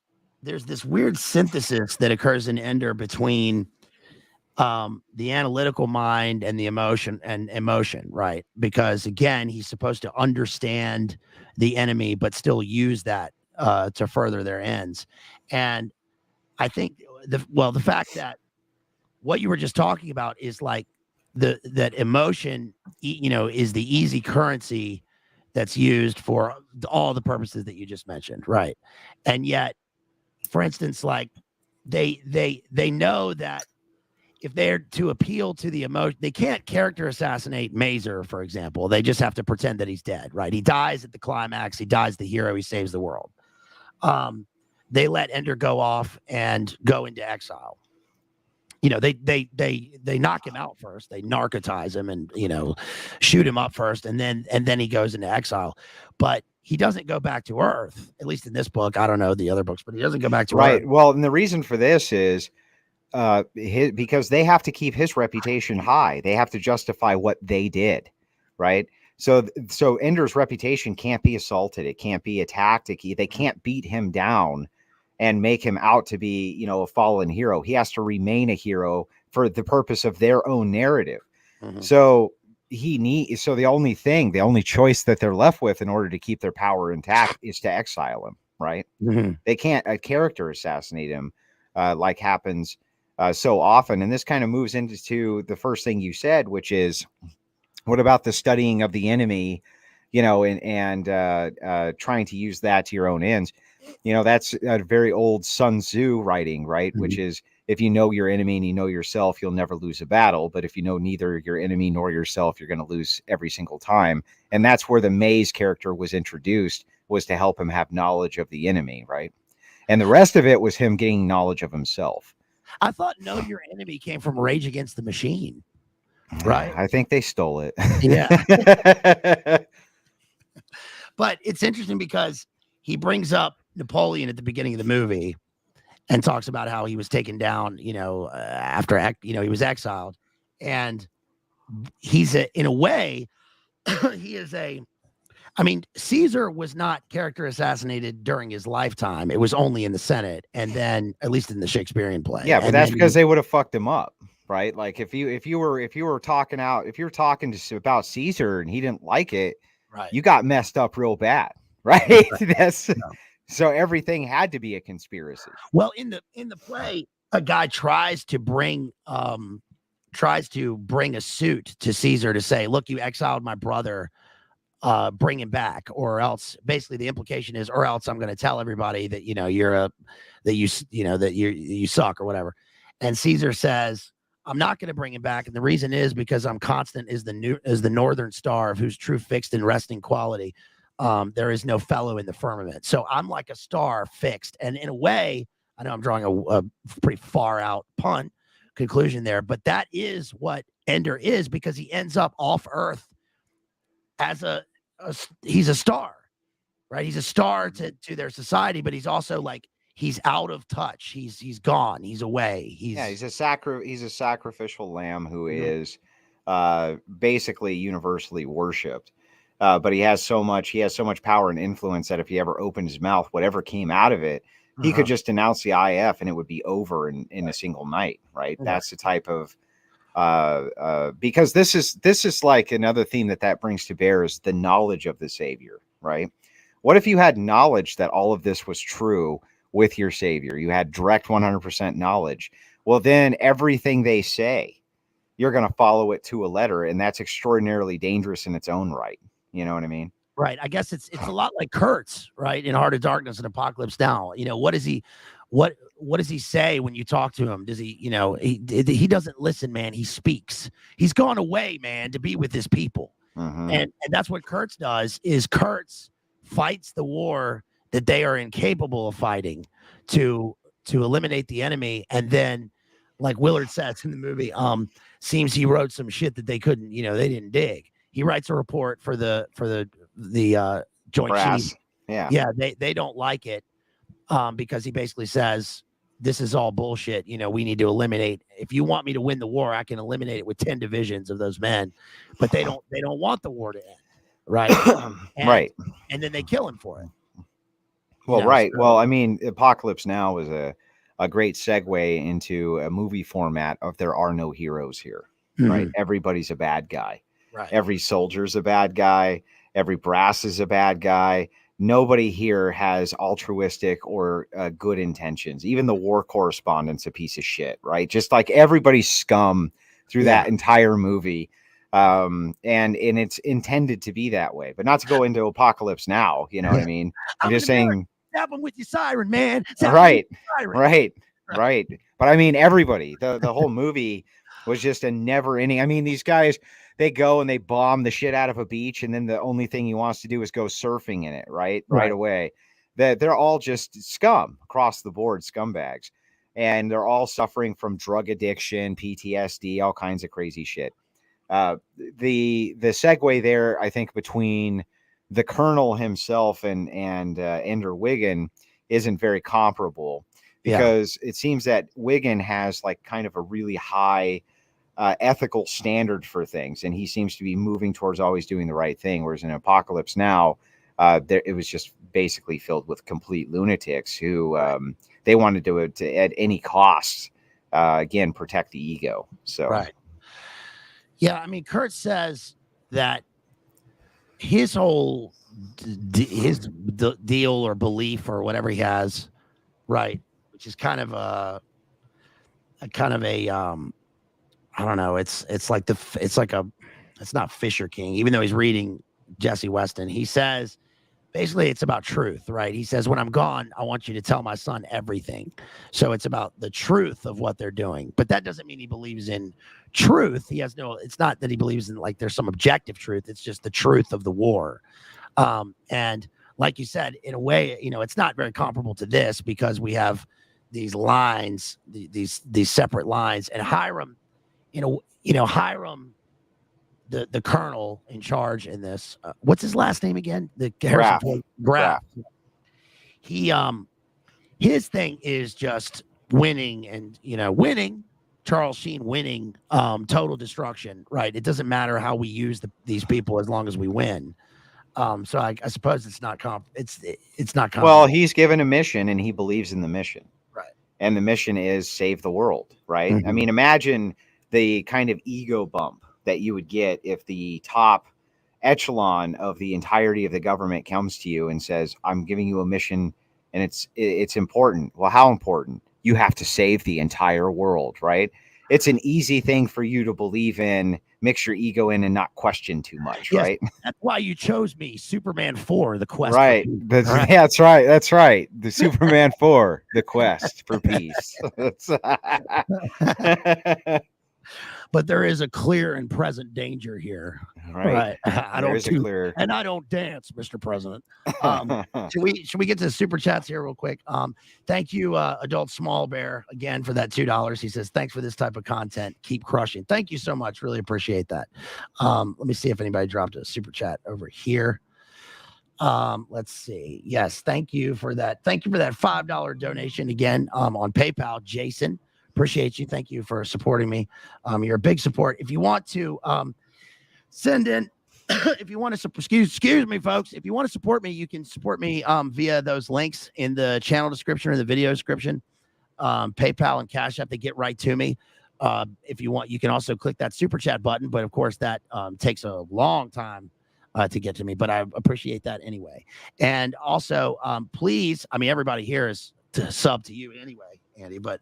weird synthesis that occurs in Ender between the analytical mind and the emotion, right? Because again, he's supposed to understand the enemy, but still use that to further their ends. And I think the fact that what you were just talking about is like that emotion, is the easy currency that's used for all the purposes that you just mentioned, right? And yet, for instance, like they know that if they're to appeal to the emotion, they can't character assassinate Mazer, for example. They just have to pretend that he's dead, right? He dies at the climax. He dies the hero. He saves the world. They let Ender go off and go into exile. They knock him out first. They narcotize him and shoot him up first, and then he goes into exile. But he doesn't go back to Earth, at least in this book. I don't know the other books, but he doesn't go back to Earth. Right. Well, and the reason for this is because they have to keep his reputation high. They have to justify what they did, right? So Ender's reputation can't be assaulted. It can't be attacked. They can't beat him down and make him out to be, a fallen hero. He has to remain a hero for the purpose of their own narrative. Mm-hmm. So the only choice that they're left with in order to keep their power intact is to exile him, right? Mm-hmm. They can't character assassinate him like happens so often. And this kind of moves into the first thing you said, which is, what about the studying of the enemy, and trying to use that to your own ends? That's a very old Sun Tzu writing, right? Mm-hmm. Which is, if you know your enemy and you know yourself, you'll never lose a battle. But if you know neither your enemy nor yourself, you're going to lose every single time. And that's where the Maze character was introduced, was to help him have knowledge of the enemy, right? And the rest of it was him gaining knowledge of himself. I thought know your enemy came from Rage Against the Machine, right? I think they stole it. Yeah. But it's interesting because he brings up Napoleon at the beginning of the movie and talks about how he was taken down, after, he was exiled. And he's in a way, he is Caesar was not character assassanated during his lifetime. It was only in the Senate, and then at least in the Shakespearean play. Yeah, but that's because they would have fucked him up, right? Like if you were talking about Caesar and he didn't like it, right, you got messed up real bad, right? So everything had to be a conspiracy. Well, in the play, a guy tries to bring a suit to Caesar to say, "Look, you exiled my brother. Bring him back, or else." Basically, the implication is, or else I'm going to tell everybody that you suck or whatever. And Caesar says, "I'm not going to bring him back, and the reason is because I'm constant as the northern star, of whose true fixed and resting quality there is no fellow in the firmament. So I'm like a star fixed." And in a way, I know I'm drawing a pretty far out punt conclusion there, but that is what Ender is, because he ends up off Earth as he's a star, right? He's a star to their society, but he's also like, he's out of touch. He's gone. He's away. He's a sacrificial lamb who is basically universally worshipped. but he has so much power and influence that if he ever opened his mouth, whatever came out of it, he could just announce the IF and it would be over in a single night, right? That's the type of because this is like another theme that brings to bear is the knowledge of the Savior, right? What if you had knowledge that all of this was true with your Savior? You had direct 100% knowledge. Well, then everything they say, you're going to follow it to a letter, and that's extraordinarily dangerous in its own right. You know what I mean? Right. I guess it's a lot like Kurtz, right? In Heart of Darkness and Apocalypse Now. What does he say when you talk to him? Does he, he doesn't listen, man. He speaks. He's gone away, man, to be with his people. And that's what Kurtz does. Is Kurtz fights the war that they are incapable of fighting to eliminate the enemy, and then, like Willard says in the movie, seems he wrote some shit that they couldn't, they didn't dig. He writes a report for the Joint Chiefs. Yeah, they don't like it because he basically says this is all bullshit. We need to eliminate. If you want me to win the war, I can eliminate it with 10 divisions of those men, but they don't want the war to end, right? Right. And then they kill him for it. Well, right. So, well, I mean, Apocalypse Now was a great segue into a movie format of there are no heroes here, right? Everybody's a bad guy. Right. Every soldier's a bad guy. Every brass is a bad guy. Nobody here has altruistic or good intentions. Even the war correspondent's a piece of shit, right? Just like everybody's scum through that entire movie. And it's intended to be that way, but not to go into Apocalypse Now. You know what I mean? I'm just saying. Stab him with your siren, man. Right. But I mean, everybody, the whole movie was just a never ending. I mean, these guys, they go and they bomb the shit out of a beach, and then the only thing he wants to do is go surfing in it, right away. They're all just scum across the board, scumbags, and they're all suffering from drug addiction, PTSD, all kinds of crazy shit. The segue there, I think, between the Colonel himself and Ender Wiggin isn't very comparable, because it seems that Wiggin has like kind of a really high ethical standard for things, and he seems to be moving towards always doing the right thing, whereas in Apocalypse Now it was just basically filled with complete lunatics who they wanted to at any cost again protect the ego. So I mean, Kurt says that his whole deal or belief or whatever he has, right, which is kind of a I don't know. It's not Fisher King, even though he's reading Jesse Weston. He says basically it's about truth, right? He says, when I'm gone, I want you to tell my son everything. So it's about the truth of what they're doing. But that doesn't mean he believes in truth. It's not that he believes in like there's some objective truth. It's just the truth of the war. And like you said, in a way, it's not very comparable to this because we have these lines, these separate lines, and Hiram, Hiram, the colonel in charge in this, what's his last name again? The Graf. He, his thing is just winning and, winning, Charles Sheen winning, total destruction, right? It doesn't matter how we use these people as long as we win. So I suppose it's not it's not comparable. Well, he's given a mission and he believes in the mission. Right. And the mission is save the world, right? I mean, imagine the kind of ego bump that you would get if the top echelon of the entirety of the government comes to you and says, I'm giving you a mission and it's important. Well, how important? You have to save the entire world, right? It's an easy thing for you to believe in, mix your ego in and not question too much, right? That's why you chose me, Superman 4, the quest. Right. That's right. That's right. The Superman 4, the quest for peace. But there is a clear and present danger here. Right. I don't dance, Mr. President. Should we get to the super chats here real quick? Thank you, Adult Small Bear, again for that $2. He says, thanks for this type of content. Keep crushing. Thank you so much. Really appreciate that. Let me see if anybody dropped a super chat over here. Let's see. Yes, thank you for that. Thank you for that $5 donation again on PayPal, Jason. Appreciate you. Thank you for supporting me. You're a big support. If you want to send in if you want to excuse me, folks, if you want to support me, you can support me via those links in the channel description or the video description. PayPal and Cash App, they get right to me. If you want, you can also click that super chat button, but of course that takes a long time to get to me, but I appreciate that anyway. And also, please, I mean, everybody here is to sub to you anyway, Andy, but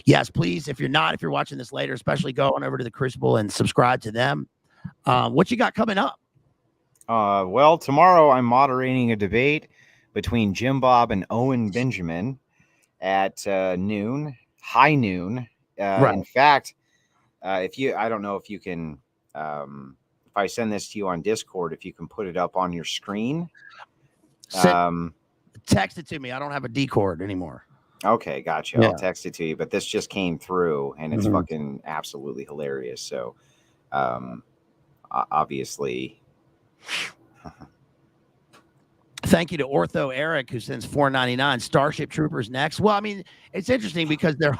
yes, please, if you're watching this later, especially go on over to the Crucible and subscribe to them. What you got coming up? Well, tomorrow I'm moderating a debate between Jim Bob and Owen Benjamin at noon, high noon. Right. In fact, I don't know if you can, if I send this to you on Discord, if you can put it up on your screen. Text it to me. I don't have a Discord anymore. Okay, gotcha. Yeah. I'll text it to you, but this just came through and it's fucking absolutely hilarious. So, obviously. Thank you to Ortho Eric, who sends $4.99. Starship Troopers next. Well, I mean, it's interesting because there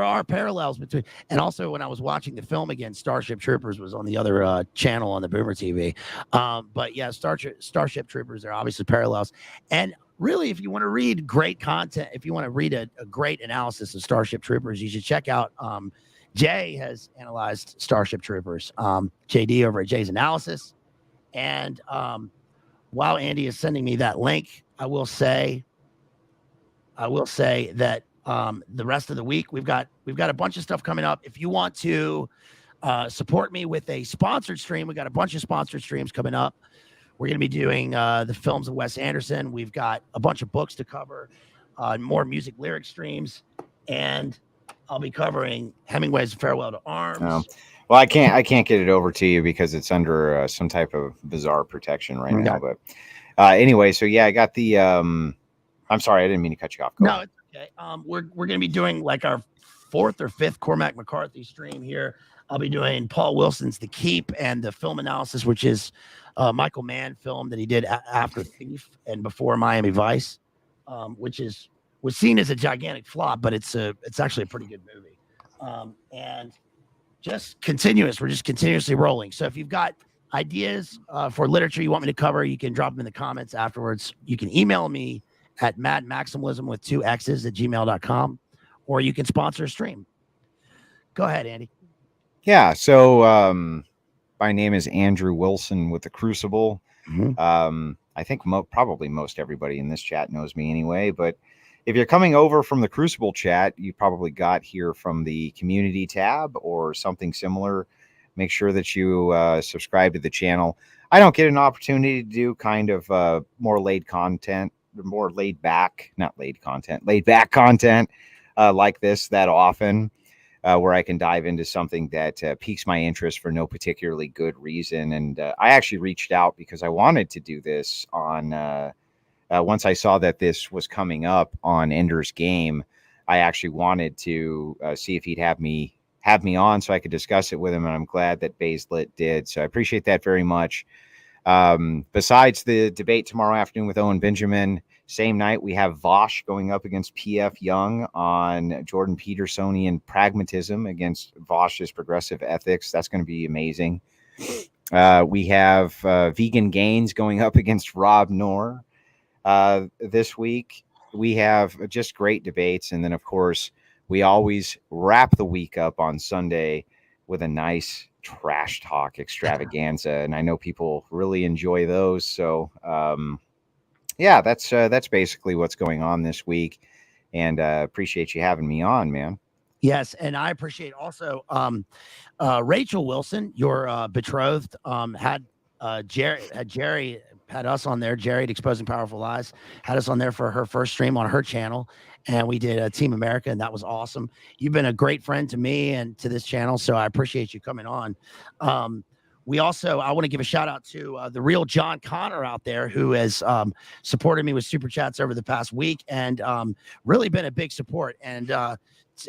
are parallels between, and also when I was watching the film again, Starship Troopers was on the other channel on the Boomer TV. But yeah, Starship Troopers, there are obviously parallels. And really, if you want to read great content, if you want to read a great analysis of Starship Troopers, you should check out Jay has analyzed Starship Troopers. JD over at Jay's Analysis. And while Andy is sending me that link, I will say that the rest of the week we've got a bunch of stuff coming up. If you want to support me with a sponsored stream, we got a bunch of sponsored streams coming up. We're going to be doing the films of Wes Anderson. We've got a bunch of books to cover, more music lyric streams, and I'll be covering Hemingway's Farewell to Arms. Well, I can't get it over to you because it's under some type of bizarre protection right now. But anyway, so yeah, I got the. I'm sorry, I didn't mean to cut you off. No, it's okay. We're going to be doing like our 4th or 5th Cormac McCarthy stream here. I'll be doing Paul Wilson's The Keep and the film analysis, which is Michael Mann film that he did after Thief and before Miami Vice, which was seen as a gigantic flop, but it's actually a pretty good movie. And we're just continuously rolling. So if you've got ideas for literature you want me to cover, you can drop them in the comments afterwards. You can email me at madmaximalism with 2 X's at gmail.com, or you can sponsor a stream. Go ahead, Andy. Yeah. So my name is Andrew Wilson with the Crucible. I think probably most everybody in this chat knows me anyway, but if you're coming over from the Crucible chat, you probably got here from the community tab or something similar. Make sure that you subscribe to the channel. I don't get an opportunity to do kind of more laid back content like this that often, where I can dive into something that piques my interest for no particularly good reason. And I actually reached out because I wanted to do this on once I saw that this was coming up on Ender's Game. I actually wanted to see if he'd have me on so I could discuss it with him, and I'm glad that Bazed did. So I appreciate that very much. Besides the debate tomorrow afternoon with Owen Benjamin, same night we have Vosh going up against P.F. Young on Jordan Petersonian pragmatism against Vosh's progressive ethics. That's going to be amazing. We have Vegan Gains going up against Rob Knorr. This week we have just great debates, and then of course we always wrap the week up on Sunday with a nice trash talk extravaganza, and I know people really enjoy those. So yeah, that's basically what's going on this week, and appreciate you having me on, man. Yes, and I appreciate also Rachel Wilson, your betrothed, had Jerry had us on there. Jerry at Exposing Powerful Lies had us on there for her first stream on her channel, and we did Team America, and that was awesome. You've been a great friend to me and to this channel, so I appreciate you coming on. I want to give a shout out to the real John Connor out there, who has supported me with super chats over the past week and really been a big support. And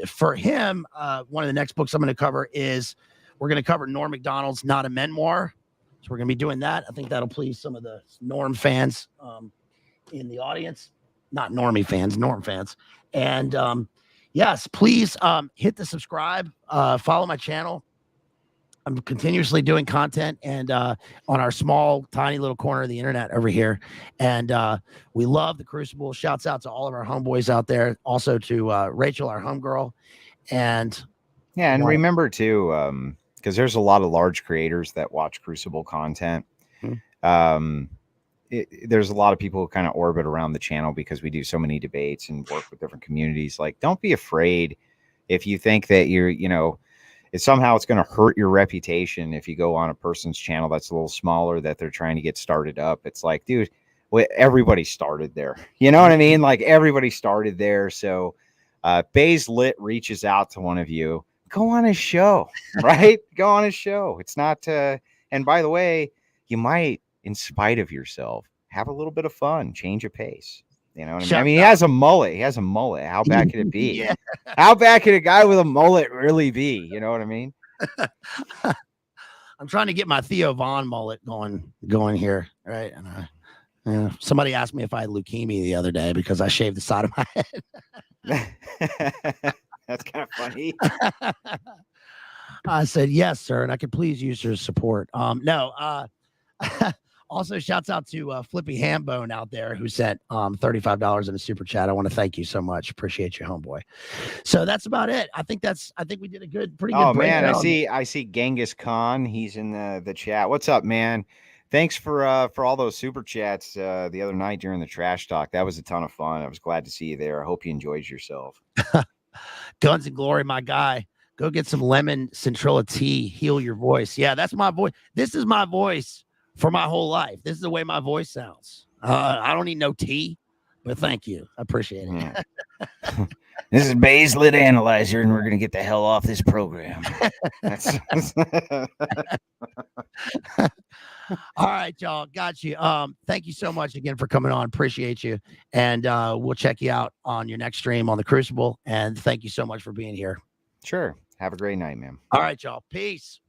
for him, one of the next books I'm going to cover is we're going to cover Norm Macdonald's Not a Memoir. So we're going to be doing that. I think that'll please some of the Norm fans in the audience. Not Normie fans, Norm fans. And yes, please hit the subscribe, follow my channel. I'm continuously doing content and on our small, tiny little corner of the internet over here. And we love the Crucible. Shouts out to all of our homeboys out there. Also to Rachel, our homegirl. And yeah, and remember too, because there's a lot of large creators that watch Crucible content. There's a lot of people who kind of orbit around the channel because we do so many debates and work with different communities. Like, don't be afraid if you think that it's going to hurt your reputation if you go on a person's channel that's a little smaller that they're trying to get started up. It's like, dude, everybody started there. You know what I mean? Like, everybody started there. So Bazed Lit reaches out to one of you, go on his show, right? Go on his show. It's not and by the way, you might, in spite of yourself, have a little bit of fun, change of pace. You know what I mean? I mean, he has a mullet. How bad could it be? Yeah. How bad could a guy with a mullet really be? You know what I mean? I'm trying to get my Theo Von mullet going here, right? And somebody asked me if I had leukemia the other day because I shaved the side of my head. That's kind of funny. I said, yes, sir, and I could please use your support. Also, shouts out to Flippy Hambone out there who sent $35 in a super chat. I want to thank you so much. Appreciate you, homeboy. So that's about it. I think we did a pretty good. Oh man, I see Genghis Khan. He's in the chat. What's up, man? Thanks for all those super chats the other night during the trash talk. That was a ton of fun. I was glad to see you there. I hope you enjoyed yourself. Guns and Glory, my guy. Go get some lemon centrilla tea. Heal your voice. Yeah, that's my voice. This is my voice for my whole life. This is the way my voice sounds. I don't need no tea, but thank you. I appreciate it. Yeah. This is Bazed Lit Analyzer, and we're going to get the hell off this program. All right, y'all. Got you. Thank you so much again for coming on. Appreciate you. And we'll check you out on your next stream on the Crucible. And thank you so much for being here. Sure. Have a great night, man. All right, y'all. Peace.